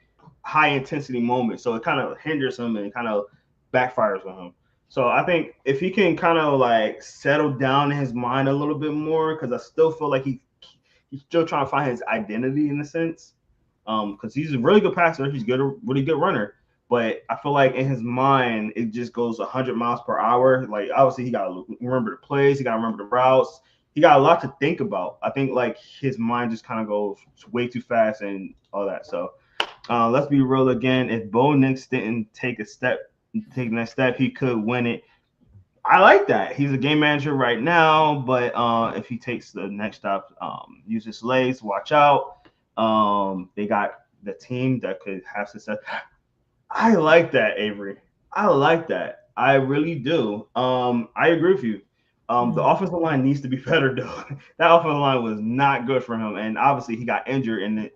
high intensity moment. So it kind of hinders him and kind of backfires on him. So I think if he can kind of like settle down in his mind a little bit more, because I still feel like he's still trying to find his identity in a sense. Because he's a really good passer, he's really good runner. But I feel like in his mind, it just goes 100 miles per hour. Like obviously, he got to remember the plays, he got to remember the routes. He got a lot to think about. I think like his mind just kind of goes way too fast and all that. So let's be real again. If Bo Nix didn't take the next step, he could win it. I like that. He's a game manager right now, but if he takes the next step, use his legs, watch out. They got the team that could have success. I like that, Avery. I like that. I really do. I agree with you. The offensive line needs to be better, though. That offensive line was not good for him, and obviously he got injured. And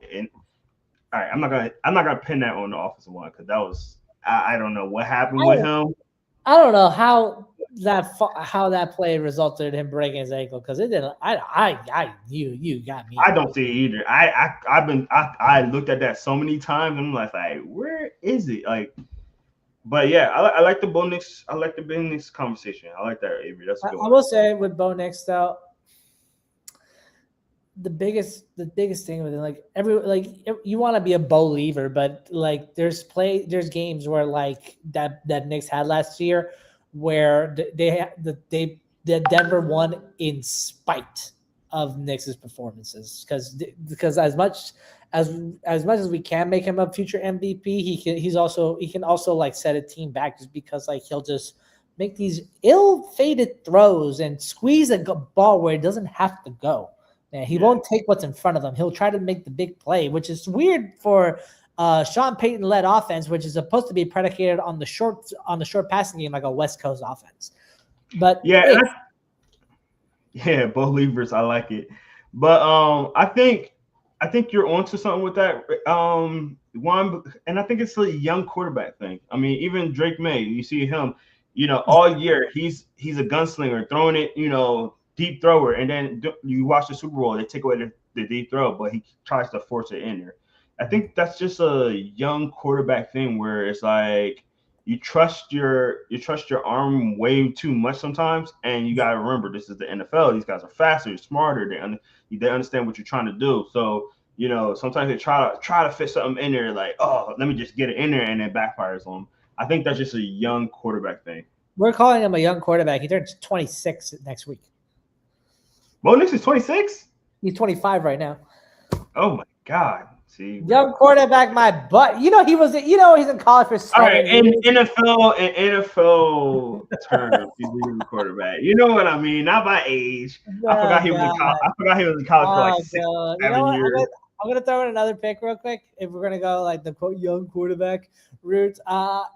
all right, I'm not gonna pin that on the offensive line because that was I don't know what happened with him. I don't know how that play resulted in him breaking his ankle because it didn't. You got me. I don't see it either. I looked at that so many times. And I'm like, where is it? Like, but yeah, I like the Bo Nix. I like the Bo Nix conversation. I like that, Avery. That's a good one. I will say with Bo Nix though, the biggest thing with it, like you want to be a believer, but like there's games where like that Knicks had last year where the Denver won in spite of Knicks' performances because as much as we can make him a future MVP, he can also like set a team back just because like he'll just make these ill-fated throws and squeeze a ball where it doesn't have to go. Yeah, he won't take what's in front of him. He'll try to make the big play, which is weird for Sean Payton-led offense, which is supposed to be predicated on the short passing game, like a West Coast offense. But believers, I like it. But I think you're onto something with that. One, and I think it's a young quarterback thing. I mean, even Drake May, you see him, all year he's a gunslinger, throwing it, deep thrower, and then you watch the Super Bowl, they take away the deep throw, but he tries to force it in there. I think that's just a young quarterback thing where it's like you trust your arm way too much sometimes, and you got to remember this is the NFL. These guys are faster, smarter, they understand what you're trying to do. So sometimes they try to fit something in there, like, oh, let me just get it in there, and it backfires on them. I think that's just a young quarterback thing. We're calling him a young quarterback. He turns 26 next week. Bo Nix is 26? He's 25 right now. Oh my God. See, young quarterback, my butt. He's in college for 7 All right, years. in NFL terms, he's a quarterback. You know what I mean? Not by age. I forgot he was in college for like 6, 7 years. I'm gonna throw in another pick real quick. If we're gonna go like the quote young quarterback route,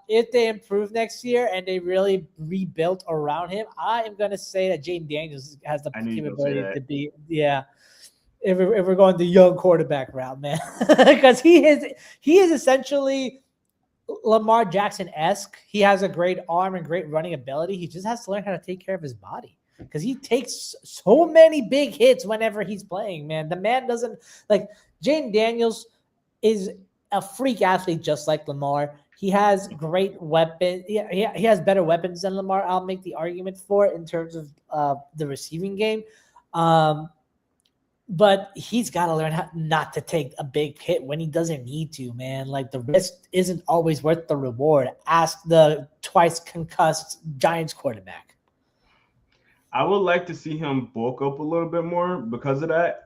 if they improve next year and they really rebuilt around him, I am gonna say that Jaden Daniels has the capability to be. Yeah, if we're going the young quarterback route, man, because he is essentially Lamar Jackson-esque. He has a great arm and great running ability. He just has to learn how to take care of his body. Because he takes so many big hits whenever he's playing, man. The man doesn't like Jaden Daniels is a freak athlete just like Lamar. He has great weapons. He has better weapons than Lamar. I'll make the argument for it in terms of the receiving game. But he's got to learn how not to take a big hit when he doesn't need to, man. Like the risk isn't always worth the reward. Ask the twice concussed Giants quarterback. I would like to see him bulk up a little bit more because of that.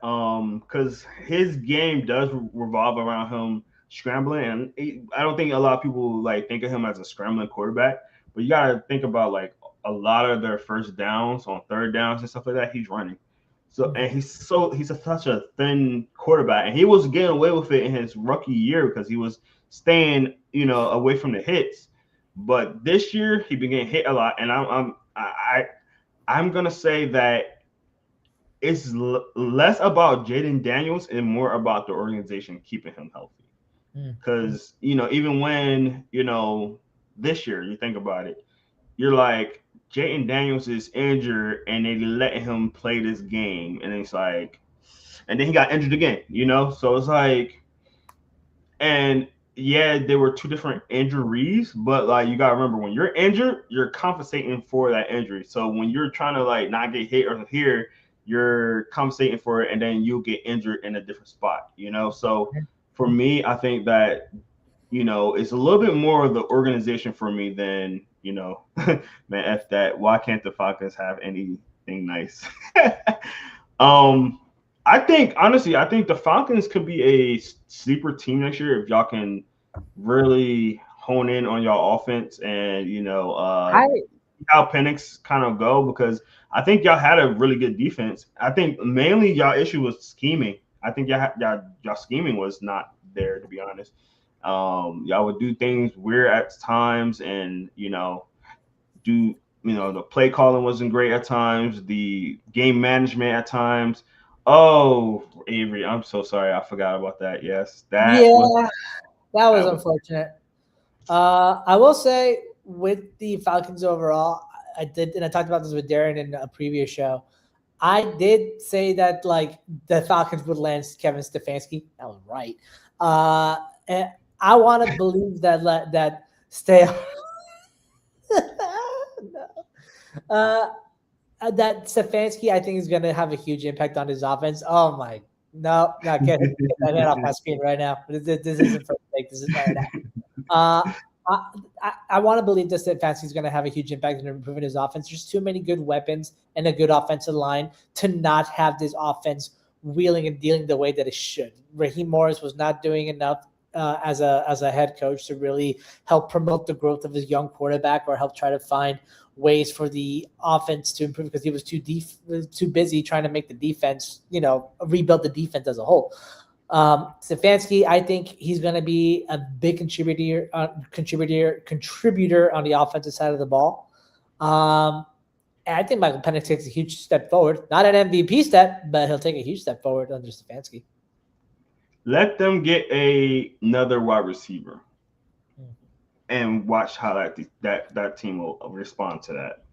Because his game does revolve around him scrambling, and I don't think a lot of people like think of him as a scrambling quarterback. But you gotta think about like a lot of their first downs on third downs and stuff like that. He's running, So and he's such a thin quarterback, and he was getting away with it in his rookie year because he was staying, away from the hits. But this year he been getting hit a lot, and I'm gonna say that it's less about Jaden Daniels and more about the organization keeping him healthy. Because even when this year you think about it, you're like Jaden Daniels is injured and they let him play this game, and it's like, and then he got injured again, so it's like, and yeah, there were two different injuries, but like you gotta remember when you're injured, you're compensating for that injury. So when you're trying to like not get hit or here, you're compensating for it, and then you'll get injured in a different spot, So for me, I think that it's a little bit more of the organization for me than man, F that. Why can't the Falcons have anything nice? I think the Falcons could be a sleeper team next year if y'all can really hone in on y'all offense and how Penix kind of go, because I think y'all had a really good defense. I think mainly y'all issue was scheming. I think y'all scheming was not there, to be honest. Y'all would do things weird at times, and the play calling wasn't great at times, the game management at times. Oh, Avery, I'm so sorry, I forgot about that. Yes, that was unfortunate. I will say with the Falcons overall, I did, and I talked about this with Darren in a previous show. I did say that like the Falcons would land Kevin Stefanski. That was right. And I want to believe that stay. That Stefanski, I think, is going to have a huge impact on his offense. Oh my, no, not get that head off my screen right now. This isn't for mistake. This is right now. I want to believe that Stefanski is going to have a huge impact in improving his offense. There's too many good weapons and a good offensive line to not have this offense wheeling and dealing the way that it should. Raheem Morris was not doing enough as a head coach to really help promote the growth of his young quarterback or help try to find ways for the offense to improve, because he was too busy trying to make the defense, rebuild the defense as a whole. Stefanski, I think he's going to be a big contributor on the offensive side of the ball. And I think Michael Penix takes a huge step forward. Not an MVP step, but he'll take a huge step forward under Stefanski. Let them get another wide receiver and watch how that team will respond to that.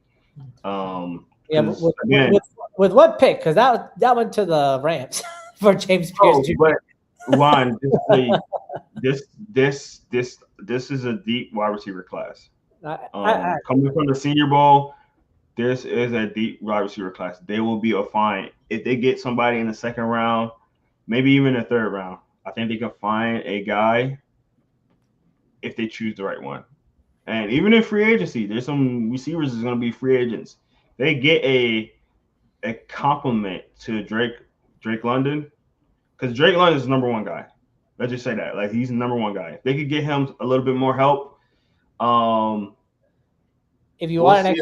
With what pick? Because that went to the Rams for James Pierce Jr. But Juan, this is a deep wide receiver class. Coming from the Senior Bowl, this is a deep wide receiver class. They will be fine if they get somebody in the second round, maybe even the third round. I think they can find a guy if they choose the right one. And even in free agency, there's some receivers that's going to be free agents. They get a compliment to Drake London, because Drake London is the number one guy. Let's just say that. Like, he's the number one guy. If they could get him a little bit more help, if you want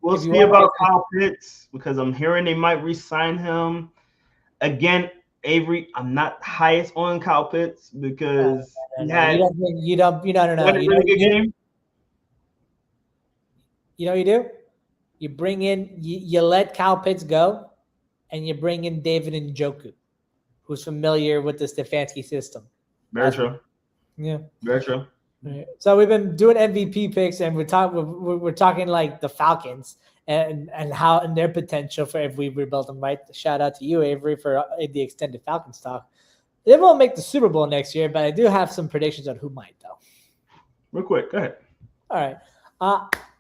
we'll see about Kyle Pitts, because I'm hearing they might re-sign him. Again, Avery, I'm not highest on Kyle Pitts because he had you don't a really good game. You know what you do? You bring in, you let Kyle Pitts go, and you bring in David Njoku, who's familiar with the Stefanski system. Very true. Yeah. Very true. So we've been doing MVP picks, and we're talking like the Falcons and how and their potential for if we rebuild them right. Shout out to you, Avery, for the extended Falcons talk. They won't make the Super Bowl next year, but I do have some predictions on who might, though. Real quick, go ahead. All right.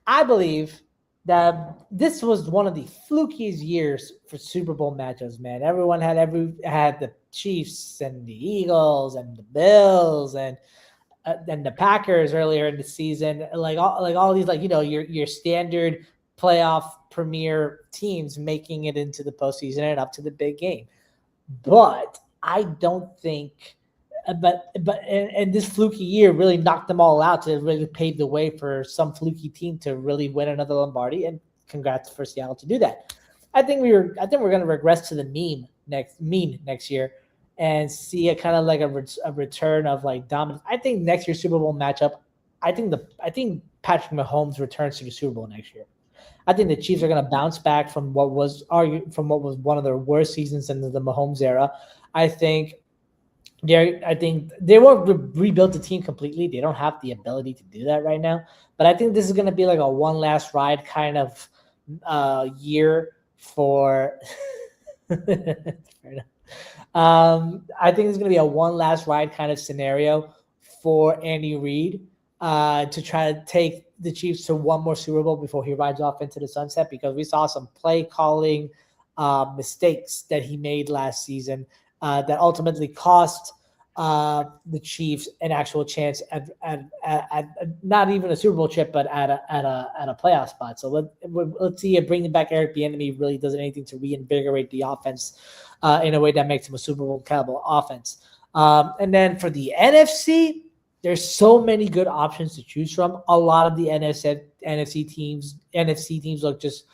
I believe that this was one of the flukiest years for Super Bowl matchups, man. Everyone had the Chiefs and the Eagles and the Bills and the Packers earlier in the season. Like all these, your standard playoff premier teams making it into the postseason and up to the big game. But I don't think but this fluky year really knocked them all out to really pave the way for some fluky team to really win another Lombardi, and congrats for Seattle to do that. I think we're going to regress to the mean next year and see a kind of like a return of like dominance. I think next year's Super Bowl matchup. I think Patrick Mahomes returns to the Super Bowl next year. I think the Chiefs are going to bounce back from what was one of their worst seasons in the Mahomes era. I think they won't rebuild the team completely. They don't have the ability to do that right now. But I think this is going to be like a one last ride kind of year for. I think it's going to be a one last ride kind of scenario for Andy Reid to try to take the Chiefs to one more Super Bowl before he rides off into the sunset, because we saw some play calling mistakes that he made last season that ultimately cost the Chiefs an actual chance at not even a Super Bowl trip, but at a playoff spot. So let's see if bringing back Eric Bieniemy really does anything to reinvigorate the offense in a way that makes him a Super Bowl caliber offense. And then for the NFC, there's so many good options to choose from. A lot of the NFC teams look just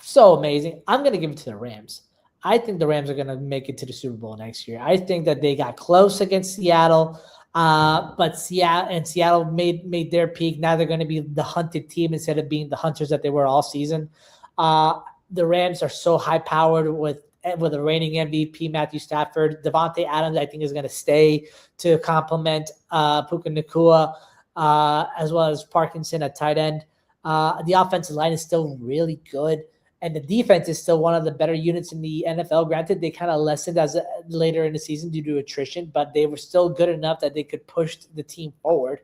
so amazing. I'm going to give it to the Rams. I think the Rams are going to make it to the Super Bowl next year. I think that they got close against Seattle, but Seattle made their peak. Now they're going to be the hunted team instead of being the hunters that they were all season. The Rams are so high-powered with the reigning MVP, Matthew Stafford. Devontae Adams, I think, is going to stay to complement Puka Nacua, as well as Parkinson at tight end. The offensive line is still really good, and the defense is still one of the better units in the NFL. Granted, they kind of lessened later in the season due to attrition, but they were still good enough that they could push the team forward.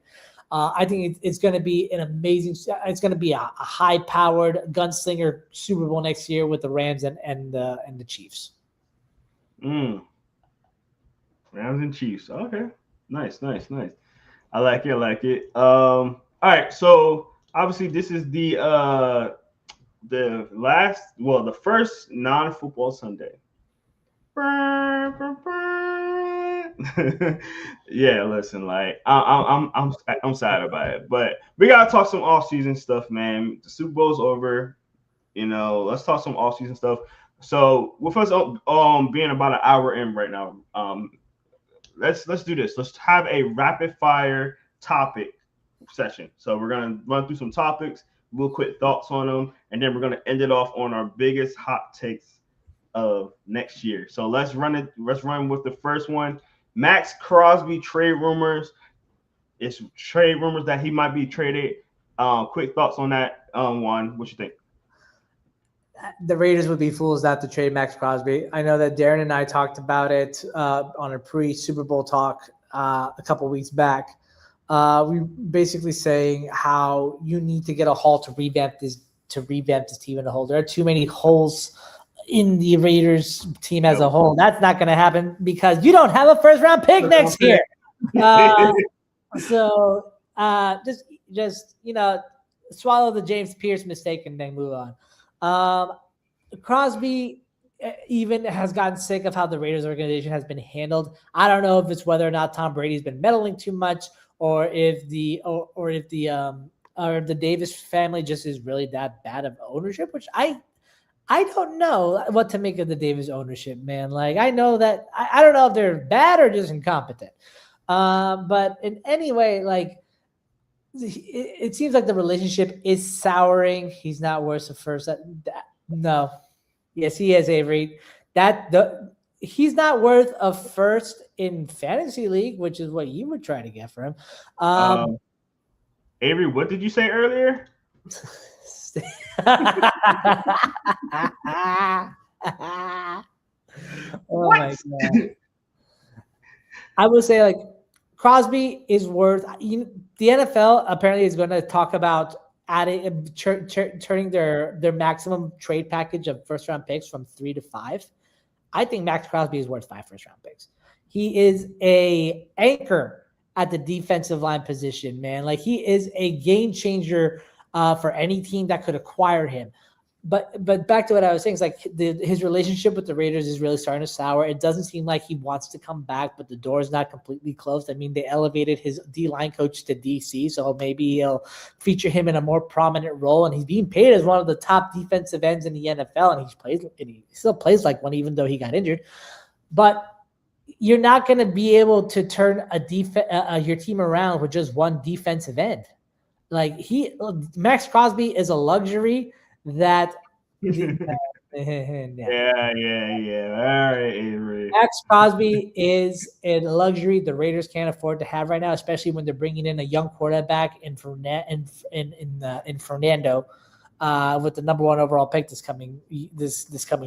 I think it's going to be it's going to be a high-powered gunslinger Super Bowl next year with the Rams and the Chiefs. Rams and Chiefs. Okay. Nice. I like it. All right. So obviously this is the first non-football Sunday. Yeah, listen, like I'm sad about it, but we gotta talk some off-season stuff, man. The Super Bowl's over, let's talk some off-season stuff. So with us being about an hour in right now, let's do this. Let's have a rapid fire topic session. So we're gonna run through some topics, real quick thoughts on them, and then we're gonna end it off on our biggest hot takes of next year. So let's run with the first one. Max Crosby trade rumors. It's trade rumors that he might be traded. Quick thoughts on that one. What you think? The Raiders would be fools not to trade Max Crosby. I know that Darren and I talked about it on a pre-Super Bowl talk a couple weeks back. We basically saying how you need to get a haul to revamp this team in a whole. There are too many holes in the Raiders team as a whole. That's not going to happen because you don't have a first-round pick next year. So just swallow the James Pierce mistake and then move on. Crosby even has gotten sick of how the Raiders organization has been handled. I don't know if it's whether or not Tom Brady's been meddling too much, or if the Davis family just is really that bad of ownership, which I don't know what to make of the Davis ownership, man. Like, I know that I don't know if they're bad or just incompetent. But in any way, like, it seems like the relationship is souring. He's not worth the first. No. Yes, he is, Avery. He's not worth a first in fantasy league, which is what you would try to get for him. Avery, what did you say earlier? Oh my God. I would say, like, Crosby is worth. The NFL apparently is going to talk about turning their maximum trade package of first-round picks from 3 to 5. I think Max Crosby is worth 5 first-round picks. He is a anchor at the defensive line position, man. Like, he is a game changer for any team that could acquire him. But back to what I was saying, is like his relationship with the Raiders is really starting to sour. It doesn't seem like he wants to come back, but the door is not completely closed. I mean, they elevated his D-line coach to DC, so maybe he'll feature him in a more prominent role. And he's being paid as one of the top defensive ends in the NFL, and he still plays like one, even though he got injured. But you're not going to be able to turn your team around with just one defensive end. Like Max Crosby is a luxury that Yeah. All right, Avery. Max Crosby is a luxury the Raiders can't afford to have right now, especially when they're bringing in a young quarterback in Fernando with the number 1 overall pick this coming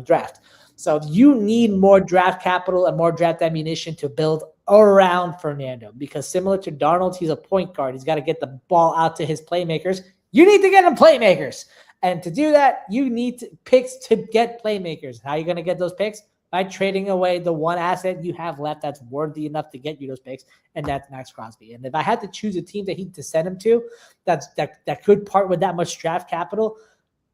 draft. So you need more draft capital and more draft ammunition to build around Fernando, because similar to Darnold, he's a point guard. He's got to get the ball out to his playmakers. You need to get him playmakers. And to do that, you need picks to get playmakers. How are you going to get those picks? By trading away the one asset you have left that's worthy enough to get you those picks, and that's Max Crosby. And if I had to choose a team to send him to that could part with that much draft capital,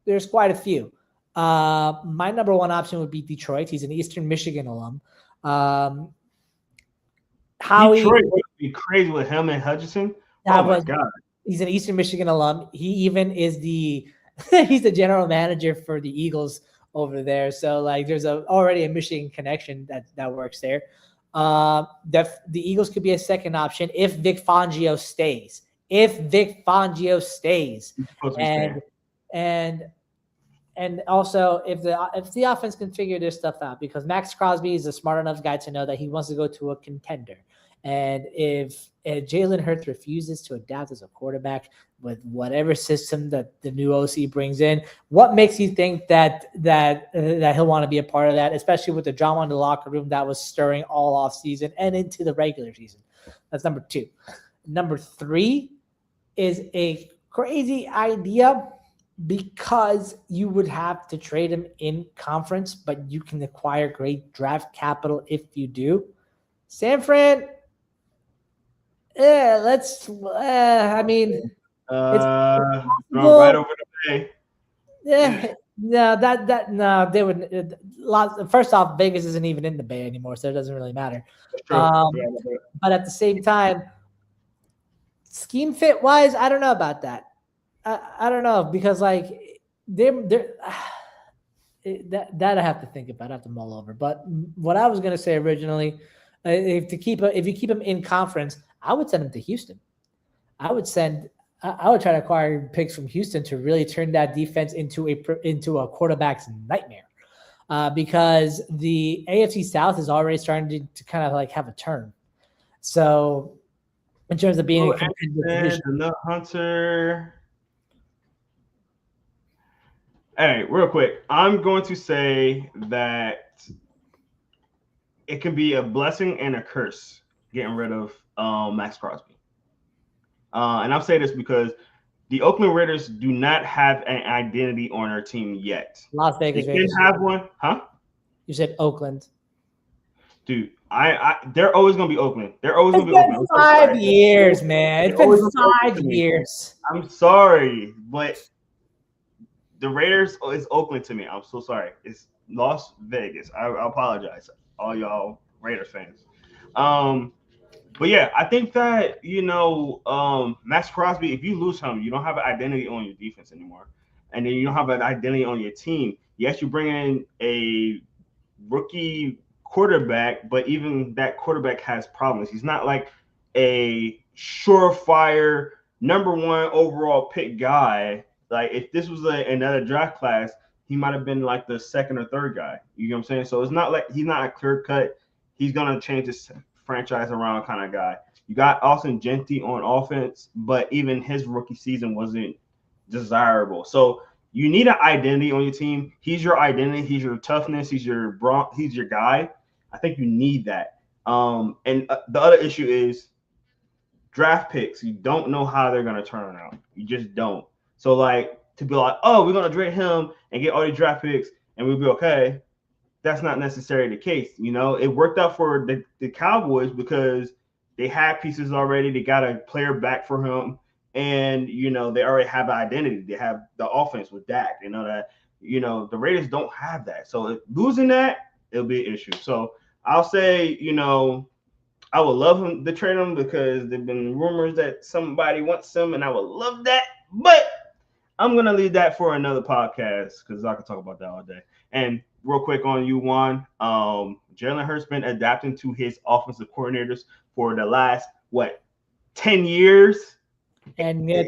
there's quite a few. My number 1 option would be Detroit. He's an Eastern Michigan alum. Detroit would be crazy with him and Hutchinson. Oh my God. He's an Eastern Michigan alum. He even is he's the general manager for the Eagles over there. So like there's already a Michigan connection that works there. The Eagles could be a second option if Vic Fangio stays. And also if the offense can figure this stuff out, because Max Crosby is a smart enough guy to know that he wants to go to a contender. And if Jalen Hurts refuses to adapt as a quarterback with whatever system that the new OC brings in, what makes you think that he'll want to be a part of that, especially with the drama in the locker room that was stirring all off season and into the regular season? That's number 2. Number 3 is a crazy idea, because you would have to trade him in conference, but you can acquire great draft capital if you do. San Fran. Yeah, I mean, it's right over the bay. Yeah, no, they would. First off, Vegas isn't even in the Bay anymore, so it doesn't really matter. But at the same time, scheme fit wise, I don't know about that. I don't know, because like that I have to think about. I have to mull over. But what I was going to say originally, if you keep him in conference, I would send him to Houston. I would try to acquire picks from Houston to really turn that defense into a quarterback's nightmare, because the AFC South is already starting to kind of like have a turn. So in terms of being a competitive division, Hunter. All right, real quick, I'm going to say that it can be a blessing and a curse getting rid of Max Crosby. And I'll say this because the Oakland Raiders do not have an identity on their team yet. Las Vegas Raiders didn't have one, huh? You said Oakland, dude. They're always gonna be Oakland. They're always gonna be Oakland. 5 years, man. It's been 5 years. I'm sorry, but the Raiders is Oakland to me. I'm so sorry. It's Las Vegas. I apologize, all y'all Raiders fans. But yeah, I think that, Max Crosby, if you lose him, you don't have an identity on your defense anymore. And then you don't have an identity on your team. Yes, you bring in a rookie quarterback, but even that quarterback has problems. He's not like a surefire number 1 overall pick guy. Like if this was another draft class, he might have been like the 2nd or 3rd guy. You know what I'm saying? So it's not like he's not a clear cut. He's going to change his franchise around kind of guy. You got Austin Genty on offense, but even his rookie season wasn't desirable. So you need an identity on your team. He's your identity. He's your toughness. He's your guy. I think you need that. And the other issue is draft picks. You don't know how they're going to turn out. You just don't. So like to be like, oh, we're going to trade him and get all these draft picks and we'll be okay. That's not necessarily the case. It worked out for the Cowboys because they had pieces already. They got a player back for him. And, they already have an identity. They have the offense with Dak. They know that, the Raiders don't have that. So losing that, it'll be an issue. So I'll say, I would love him to trade him because there've been rumors that somebody wants him, and I would love that. But I'm gonna leave that for another podcast because I could talk about that all day. And real quick on you, Juan, Jalen Hurts been adapting to his offensive coordinators for the last 10 years. And yet,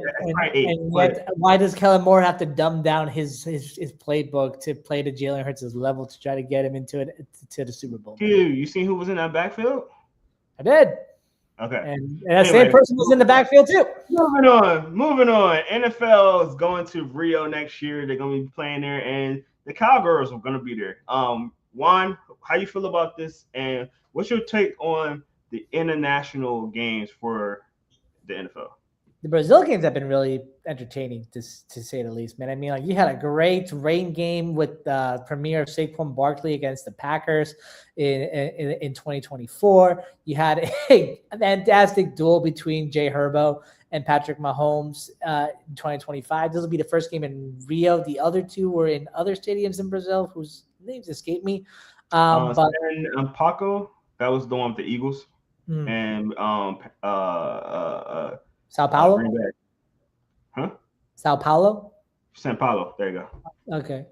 why does Kellen Moore have to dumb down his playbook to play to Jalen Hurts' level to try to get him to the Super Bowl? Dude, you seen who was in that backfield? I did. Okay. And that same person was in the backfield too. Moving on. NFL is going to Rio next year. They're going to be playing there, and the Cowgirls are going to be there. Juan, how you feel about this, and what's your take on the international games for the NFL? The Brazil games have been really entertaining, to say the least, man. I mean, you had a great rain game with premier Saquon Barkley against the Packers in 2024. You had a fantastic duel between Jay Herbo and Patrick Mahomes in 2025. This will be the first game in Rio. The other two were in other stadiums in Brazil, whose names escape me. Paco, that was the one with the Eagles, and Sao Paulo? Huh? Sao Paulo? Sao Paulo. There you go. Okay.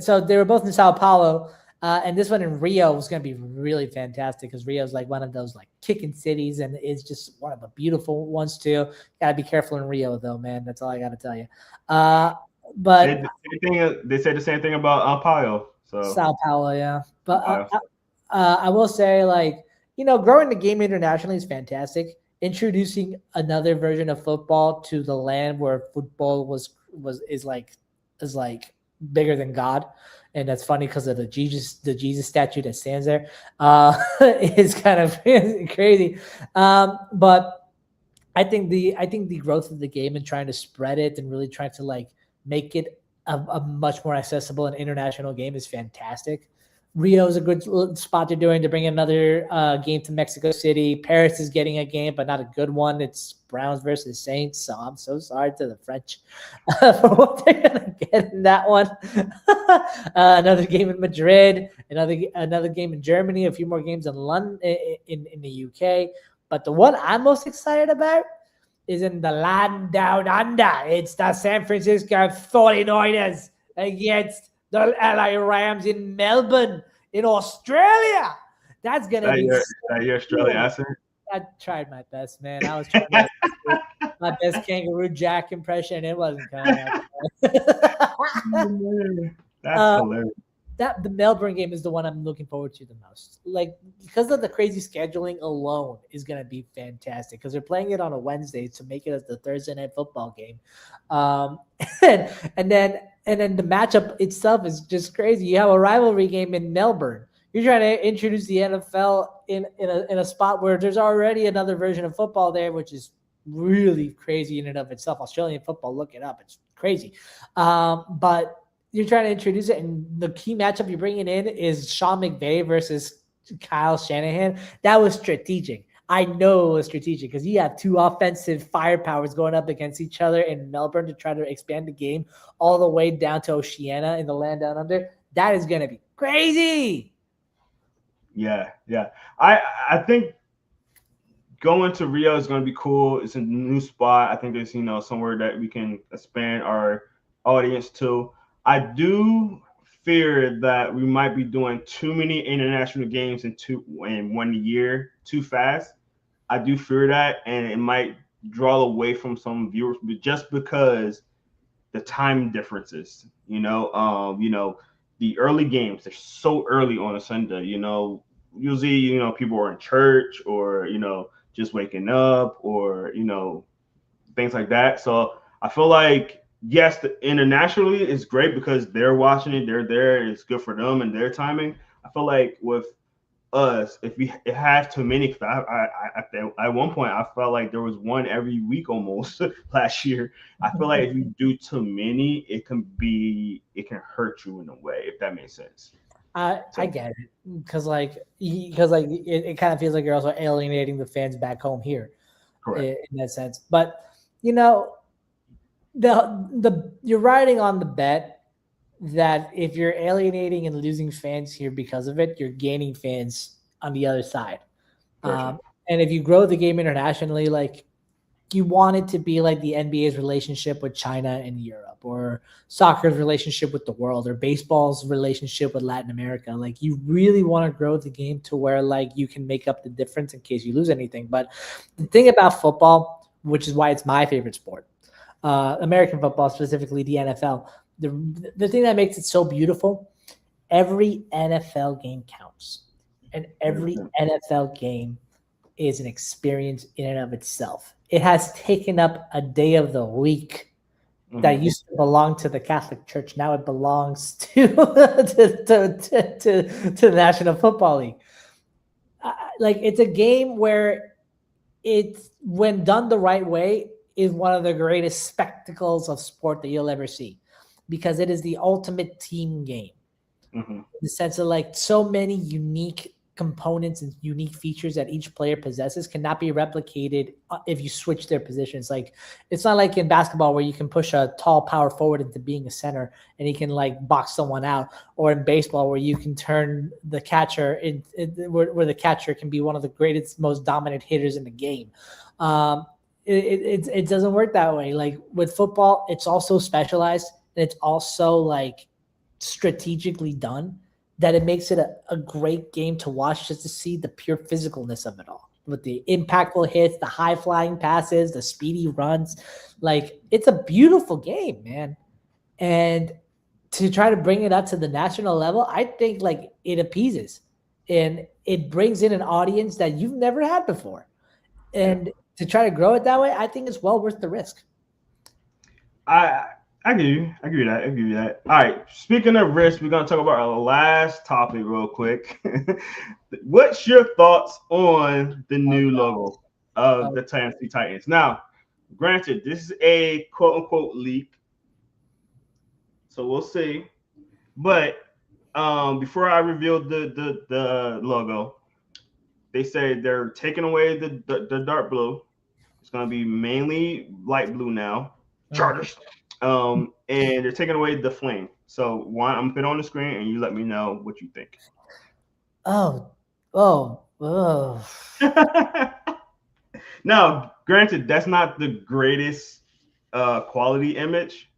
So they were both in Sao Paulo. And this one in Rio was going to be really fantastic because Rio is like one of those like kicking cities and it's just one of the beautiful ones too. Got to be careful in Rio though, man. That's all I got to tell you. But they said the same thing about Paulo. So Sao Paulo, yeah. But I will say, growing the game internationally is fantastic. Introducing another version of football to the land where football is bigger than God, and that's funny because of the Jesus statue that stands there. Is kind of crazy, but I think the growth of the game and trying to spread it and really trying to make it a much more accessible and international game is fantastic. Rio is a good spot they're doing to bring another game to Mexico City. Paris is getting a game, but not a good one. It's Browns versus Saints, so I'm so sorry to the French for what they're going to get in that one. Another game in Madrid, another game in Germany, a few more games in London, in the UK. But the one I'm most excited about is in the land down under. It's the San Francisco 49ers against the LA Rams in Melbourne, in Australia. That's going to be your Australian accent? I tried my best, man. I was trying my best Kangaroo Jack impression. It wasn't coming out. That's hilarious. The Melbourne game is the one I'm looking forward to the most. Because of the crazy scheduling alone is going to be fantastic because they're playing it on a Wednesday to make it as the Thursday night football game. And then the matchup itself is just crazy. You have a rivalry game in Melbourne. You're trying to introduce the NFL in a spot where there's already another version of football there, which is really crazy in and of itself. Australian football, look it up. It's crazy. But you're trying to introduce it, and the key matchup you're bringing in is Sean McVay versus Kyle Shanahan. That was strategic. I know it was strategic because you have two offensive firepowers going up against each other in Melbourne to try to expand the game all the way down to Oceania in the land down under. That is going to be crazy. Yeah. I think going to Rio is going to be cool. It's a new spot. I think there's somewhere that we can expand our audience to. I do fear that we might be doing too many international games in 1 year too fast. I do fear that, and it might draw away from some viewers, but just because the time differences. The early games, they're so early on a Sunday. Usually, people are in church or just waking up or things like that. So I feel like, yes, internationally is great because they're watching it, they're there, it's good for them and their timing. I feel like with us, if we have too many, at one point I felt like there was one every week almost last year. I feel like if you do too many, it can hurt you in a way, if that makes sense. I get it because it kind of feels like you're also alienating the fans back home here. Correct. In that sense. But you're riding on the bet that if you're alienating and losing fans here because of it, you're gaining fans on the other side. And if you grow the game internationally, like you want it to be like the NBA's relationship with China and Europe, or soccer's relationship with the world, or baseball's relationship with Latin America. Like you really want to grow the game to where like you can make up the difference in case you lose anything. But the thing about football, which is why it's my favorite sport, American football, specifically the NFL, the thing that makes it so beautiful, every NFL game counts. And every NFL game is an experience in and of itself. It has taken up a day of the week that used to belong to the Catholic Church. Now it belongs to the National Football League. Like it's a game where it's, when done the right way, is one of the greatest spectacles of sport that you'll ever see, because it is the ultimate team game. In the sense of like so many unique components and unique features that each player possesses cannot be replicated if you switch their positions. Like it's not like in basketball where you can push a tall power forward into being a center and he can like box someone out, or in baseball where you can turn the catcher where the catcher can be one of the greatest, most dominant hitters in the game. It doesn't work that way. Like with football, it's also specialized and it's also like strategically done, that it makes it a great game to watch, just to see the pure physicalness of it all, with the impactful hits, the high flying passes, the speedy runs. Like it's a beautiful game, man. And to try to bring it up to the national level, I think like it appeases and it brings in an audience that you've never had before. And to try to grow it that way, I think it's well worth the risk. I give you that. All right. Speaking of risk, we're gonna talk about our last topic real quick. What's your thoughts on the new logo of the Tennessee Titans? Now, granted, this is a quote unquote leak, so we'll see. But before I reveal the logo, they say they're taking away the dark blue. It's gonna be mainly light blue now. Chargers. And they're taking away the flame. So one, I'm gonna put it on the screen and you let me know what you think. Now, granted, that's not the greatest quality image,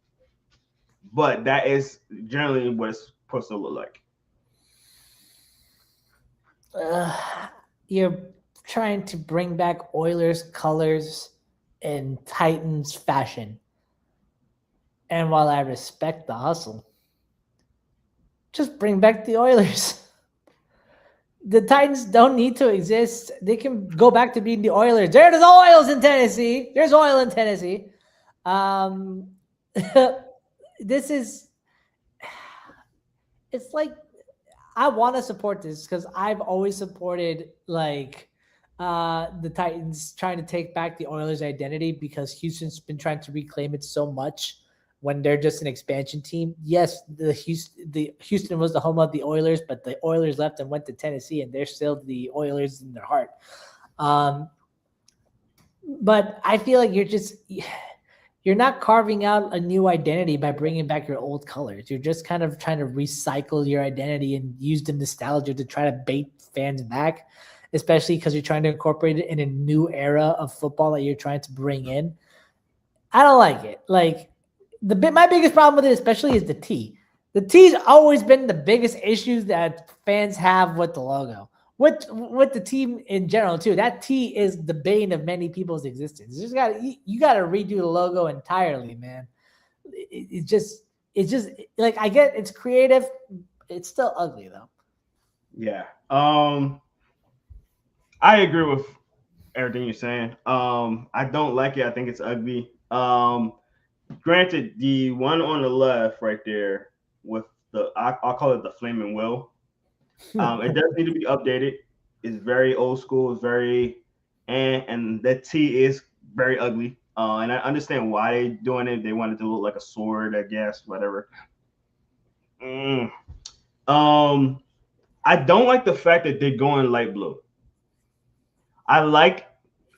but that is generally what it's supposed to look like. You're trying to bring back Oilers colors in Titans fashion. And while I respect the hustle, just bring back the Oilers. The Titans don't need to exist. They can go back to being the Oilers. There's oils in Tennessee. There's oil in Tennessee. This is, it's like, I want to support this because I've always supported like the Titans trying to take back the Oilers identity, because Houston's been trying to reclaim it so much when they're just an expansion team. Yes, the Houston was the home of the Oilers, but the Oilers left and went to Tennessee, and they're still the Oilers in their heart. But I feel like you're not carving out a new identity by bringing back your old colors. You're just kind of trying to recycle your identity and use the nostalgia to try to bait fans back, especially because you're trying to incorporate it in a new era of football that you're trying to bring in. I don't like it. Like, my biggest problem with it, especially, is the T. The T's always been the biggest issues that fans have with the logo, with the team in general too. That T is the bane of many people's existence. You got to redo the logo entirely, man. It's just like, I get it's creative, it's still ugly though. Yeah, I agree with everything you're saying. I don't like it. I think it's ugly. Granted, the one on the left right there with I'll call it the flaming wheel. It does need to be updated. It's very old school. It's very, and that T is very ugly. And I understand why they're doing it. They wanted to look like a sword, I guess, whatever. I don't like the fact that they're going light blue. I like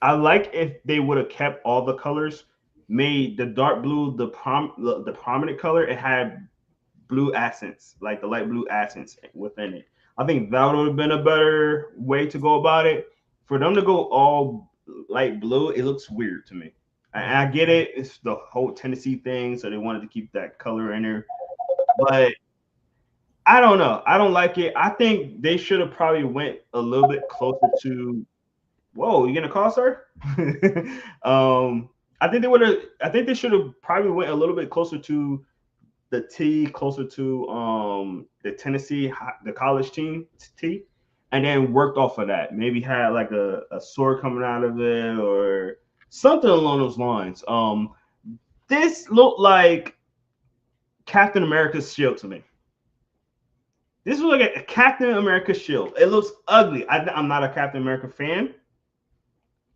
if they would have kept all the colors, made the dark blue the prominent color. It had blue accents, like the light blue accents within it. I think that would have been a better way to go about it. For them to go all light blue, it looks weird to me. I get it. It's the whole Tennessee thing, so they wanted to keep that color in there. But I don't know. I don't like it. I think they should have probably went a little bit closer to. Whoa, you gonna call, sir? I think they would have. I think they should have probably went a little bit closer to the T, closer to the Tennessee, the college team T, and then worked off of that. Maybe had like a sword coming out of it or something along those lines. This looked like Captain America's shield to me. This was like a Captain America shield. It looks ugly. I'm not a Captain America fan.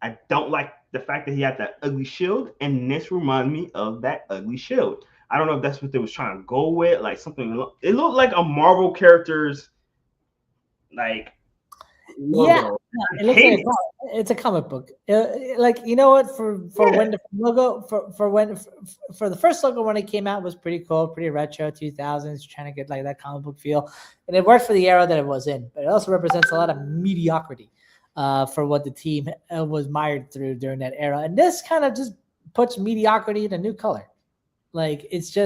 I don't like the fact that he had that ugly shield, and this reminds me of that ugly shield. I don't know if that's what they was trying to go with, like something. It looked like a Marvel character's like logo. Yeah, it looks like it's a comic book. Like, you know what? For when the logo for the first logo when it came out was pretty cool, pretty retro 2000s, trying to get like that comic book feel, and it worked for the era that it was in. But it also represents a lot of mediocrity for what the team was mired through during that era, and this kind of just puts mediocrity in a new color. Like, it's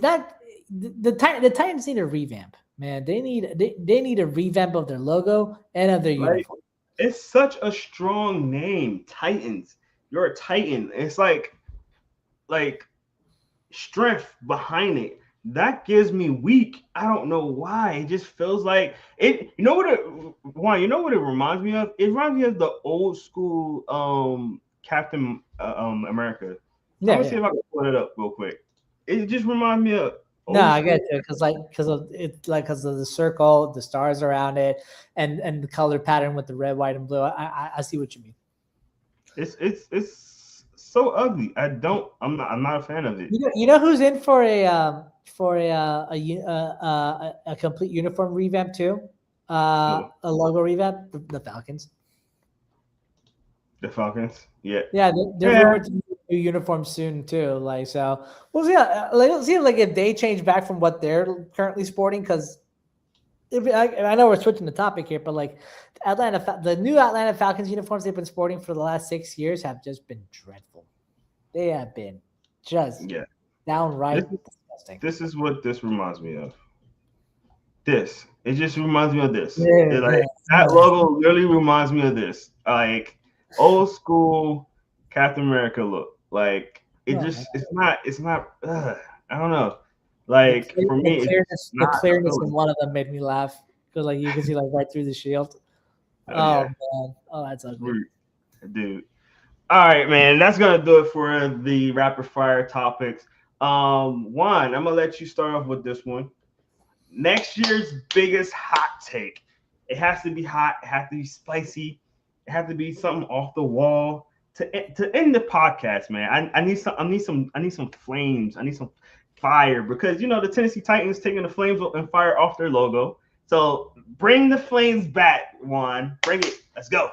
not the Titans need a revamp. Man, they need a revamp of their logo and of their uniform. It's such a strong name, Titans. You're a Titan. It's like strength behind it. That gives me weak. I don't know why. It just feels like it. You know what it reminds me of? It reminds me of the old school Captain America. Yeah, Let me see if I can pull it up real quick. It just reminds me of. No, I get it because of the circle, the stars around it, and the color pattern with the red, white, and blue. I see what you mean. It's so ugly. I'm not a fan of it. You know who's in for a complete uniform revamp too? A logo revamp. The Falcons. The Falcons, yeah. Yeah, they're going to new uniforms soon too. Like, so we'll see. Let's see if they change back from what they're currently sporting. Because I know we're switching the topic here, but like the new Atlanta Falcons uniforms they've been sporting for the last 6 years have just been dreadful. They have been just downright disgusting. This is what this reminds me of. It just reminds me of this. Yeah, that logo really reminds me of this. Like old school Captain America look. Like it's not. I don't know. Like for me, the clearness in one of them made me laugh because like you can see like right through the shield. Oh man, that's ugly, dude. All right, man. That's gonna do it for the rapid fire topics. Juan, I'm gonna let you start off with this one. Next year's biggest hot take. It has to be hot. It has to be spicy. It has to be something off the wall to end the podcast, man. I need some flames. I need some fire because the Tennessee Titans taking the flames and fire off their logo. So bring the flames back, Juan. Bring it. Let's go.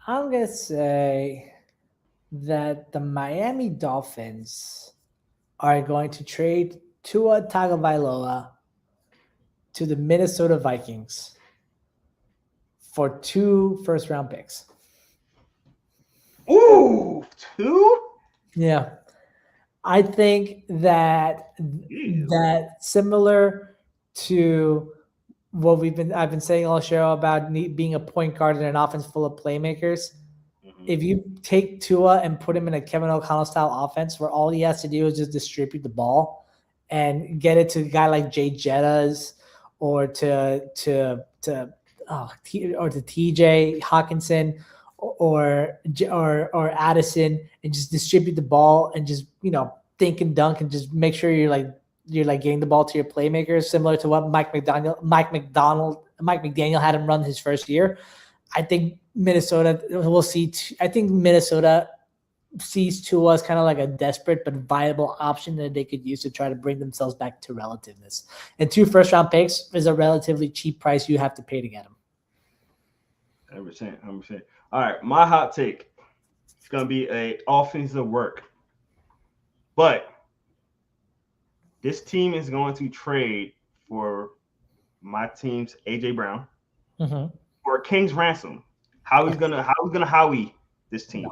I'm gonna say that the Miami Dolphins are going to trade Tua Tagovailoa to the Minnesota Vikings for 2 first-round picks. Ooh, 2? Yeah. I think that similar to what I've been saying all show about being a point guard in an offense full of playmakers. Mm-hmm. If you take Tua and put him in a Kevin O'Connell style offense where all he has to do is just distribute the ball and get it to a guy like Jay Jettas or to TJ Hawkinson or Addison and just distribute the ball and just think and dunk and just make sure you're getting the ball to your playmakers, similar to what Mike McDaniel had him run his first year. I think Minnesota will see. I think Minnesota sees Tua as kind of like a desperate but viable option that they could use to try to bring themselves back to relativeness. And 2 first-round picks is a relatively cheap price you have to pay to get them. 100%. All right, my hot take. It's gonna be a offensive work, but this team is going to trade for my team's AJ Brown for a King's ransom. Howie's gonna Howie this team,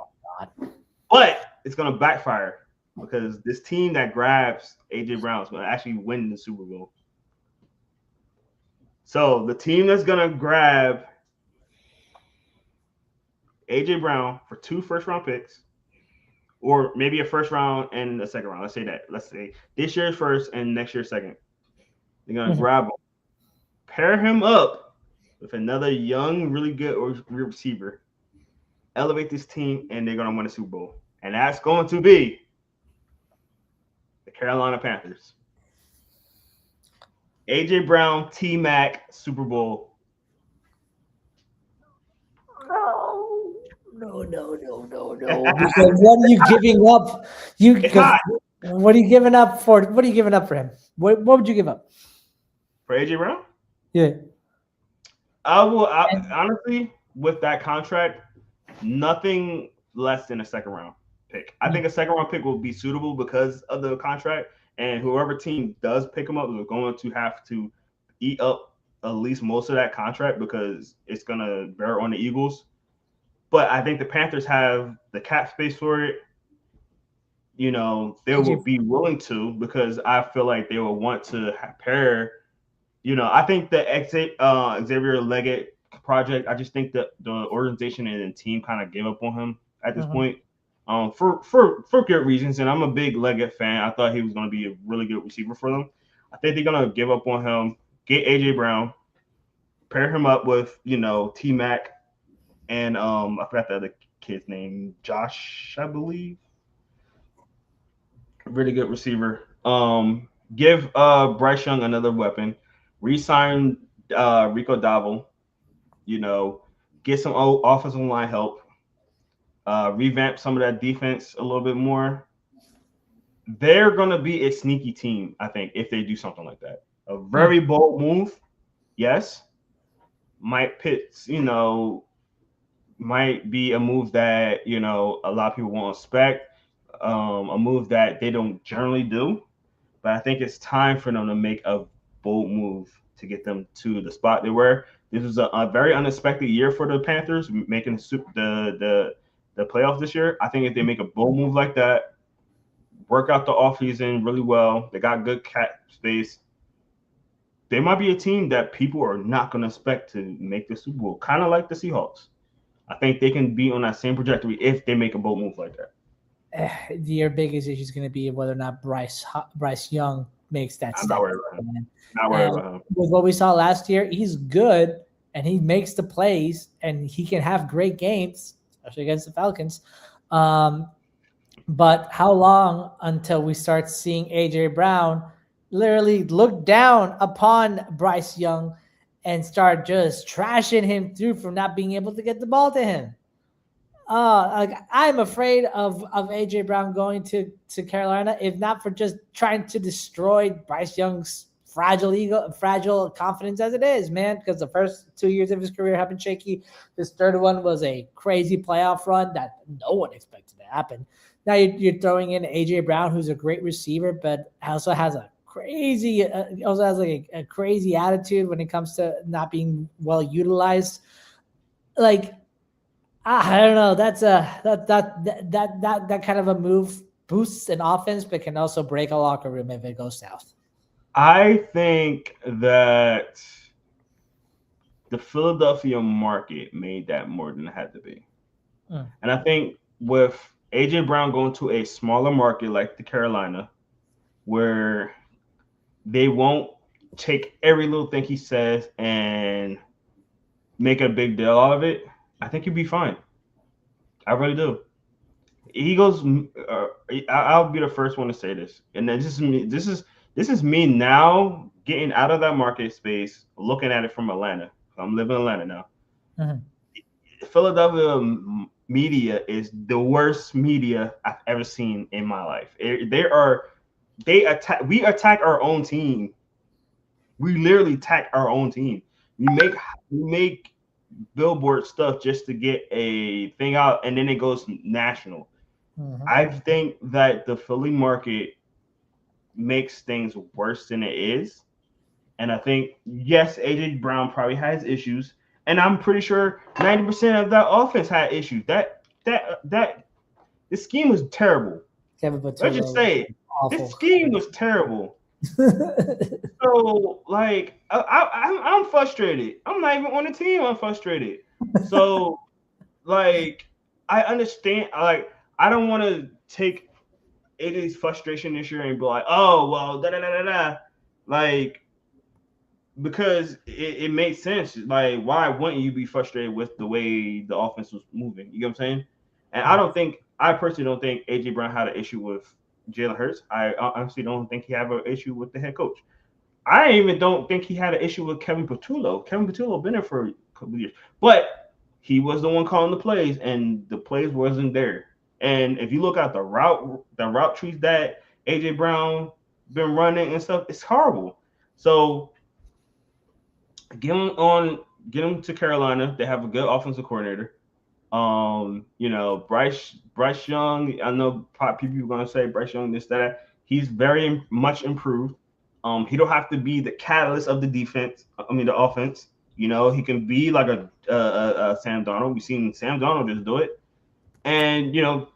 but it's gonna backfire because this team that grabs AJ Brown is gonna actually win the Super Bowl. So the team that's gonna grab AJ Brown for 2 first-round picks, or maybe a first round and a second round. Let's say that. Let's say this year's first and next year's second. They're gonna grab him, pair him up with another young, really good receiver, elevate this team, and they're gonna win a Super Bowl. And that's going to be the Carolina Panthers. AJ Brown, T Mac, Super Bowl. No. Because what are you giving up? What are you giving up for? What are you giving up for him? What would you give up for AJ Brown? Yeah, honestly, with that contract, nothing less than a second round pick. I think a second round pick will be suitable because of the contract, and whoever team does pick him up is going to have to eat up at least most of that contract because it's gonna bear on the Eagles. But I think the Panthers have the cap space for it. You know, they will be willing to because I feel like they will want to pair. You know, I think the Xavier Leggett project, I just think that the organization and the team kind of gave up on him at this point for good reasons. And I'm a big Leggett fan. I thought he was going to be a really good receiver for them. I think they're going to give up on him, get AJ Brown, pair him up with, you know, T Mac. And I forgot the other kid's name, Josh, I believe. Really good receiver. Give Bryce Young another weapon. Re-sign Rico Davo. You know, get some offensive line help. Revamp some of that defense a little bit more. They're going to be a sneaky team, I think, if they do something like that. A very bold move, yes. Might be a move that, you know, a lot of people won't expect, a move that they don't generally do. But I think it's time for them to make a bold move to get them to the spot they were. This was a very unexpected year for the Panthers, making the playoffs this year. I think if they make a bold move like that, work out the offseason really well, they got good cap space, they might be a team that people are not going to expect to make the Super Bowl, kind of like the Seahawks. I think they can be on that same trajectory if they make a bold move like that. Your biggest issue is going to be whether or not Bryce Young makes that step. Not worried about him. With what we saw last year, he's good and he makes the plays and he can have great games, especially against the Falcons. But how long until we start seeing AJ Brown literally look down upon Bryce Young and start just trashing him through from not being able to get the ball to him? I'm afraid of AJ Brown going to Carolina, if not for just trying to destroy Bryce Young's fragile confidence as it is, man. Because the first 2 years of his career have been shaky. This third one was a crazy playoff run that no one expected to happen. Now you're throwing in AJ Brown, who's a great receiver, but also has a crazy attitude when it comes to not being well utilized. Like, I don't know. That's that kind of a move boosts an offense, but can also break a locker room if it goes south. I think that the Philadelphia market made that more than it had to be. And I think with AJ Brown going to a smaller market like the Carolina, where they won't take every little thing he says and make a big deal out of it, I think he'll be fine. I really do. Eagles, I'll be the first one to say this, and then this is me now getting out of that market space, looking at it from Atlanta. I'm living in Atlanta now. Philadelphia media is the worst media I've ever seen in my life. We attack our own team. We literally attack our own team. We make billboard stuff just to get a thing out, and then it goes national. I think that the Philly market makes things worse than it is. And I think, yes, AJ Brown probably has issues, and I'm pretty sure 90% of that offense had issues. That the scheme was terrible. Kevin Let's just Patullo, say it. awful. This scheme was terrible. So, like, I'm frustrated. I'm not even on the team. I'm frustrated. So, like, I understand. Like, I don't want to take AJ's frustration this year and be like, oh, well, da da da da da. Like, because it makes sense. Like, why wouldn't you be frustrated with the way the offense was moving? You know what I'm saying? And I personally don't think AJ Brown had an issue with Jalen Hurts. I honestly don't think he had an issue with the head coach. I even don't think he had an issue with Kevin Patullo. Kevin Patullo been there for a couple of years, but he was the one calling the plays, and the plays wasn't there. And if you look at the route trees that AJ Brown been running and stuff, it's horrible. So get him to Carolina. They have a good offensive coordinator. Bryce Young. I know people are gonna say Bryce Young this that. He's very much improved. He don't have to be the catalyst of the defense. The offense. He can be like a Sam Darnold. We've seen Sam Darnold just do it, and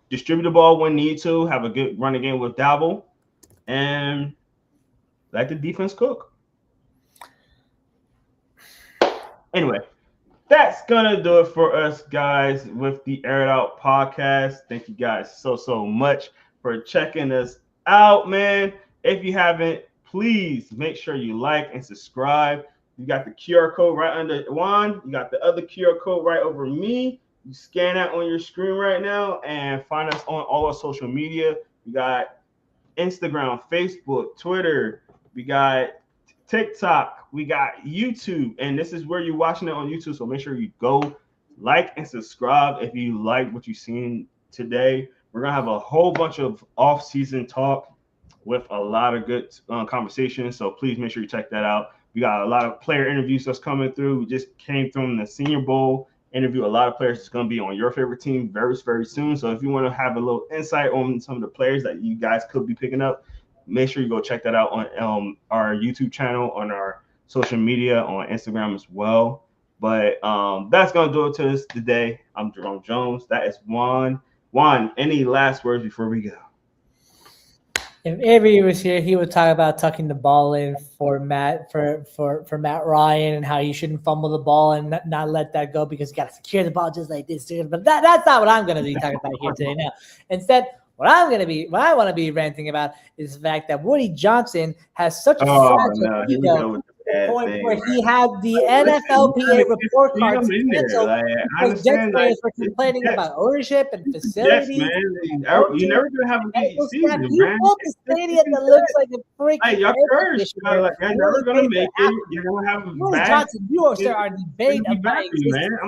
distribute the ball when need to. Have a good running game with Dabble, and let the defense cook. Anyway, that's gonna do it for us, guys, with the Air It Out podcast. Thank you guys so much for checking us out, man. If you haven't, please make sure you like and subscribe. You got the QR code right under Juan. You got the other QR code right over me. You scan that on your screen right now and find us on all our social media. We got Instagram, Facebook, Twitter. We got TikTok. We got YouTube. And this is where you're watching it on YouTube. So make sure you go like and subscribe if you like what you've seen today. We're going to have a whole bunch of off-season talk with a lot of good conversations. So please make sure you check that out. We got a lot of player interviews that's coming through. We just came from the Senior Bowl interview. A lot of players that's going to be on your favorite team very, very soon. So if you want to have a little insight on some of the players that you guys could be picking up, make sure you go check that out on our YouTube channel, on our social media, on Instagram as well. But that's going to do it to us today. I'm Jerome Jones. That is Juan. Juan, any last words before we go? If Avery was here, he would talk about tucking the ball in for Matt Ryan and how you shouldn't fumble the ball and not let that go because you got to secure the ball just like this. But that's not what I'm going to be talking about here today. Now, instead, what I want to be ranting about is the fact that Woody Johnson has such a fragile ego. Point where he had the NFLPA report card canceled because Jets players were complaining about ownership and facilities. Yes, man. You're never gonna have a good season, man. You built a stadium that looks like a freaking. Hey, you're cursed. You're never gonna make it. You're gonna have a Johnson, you are debating about man.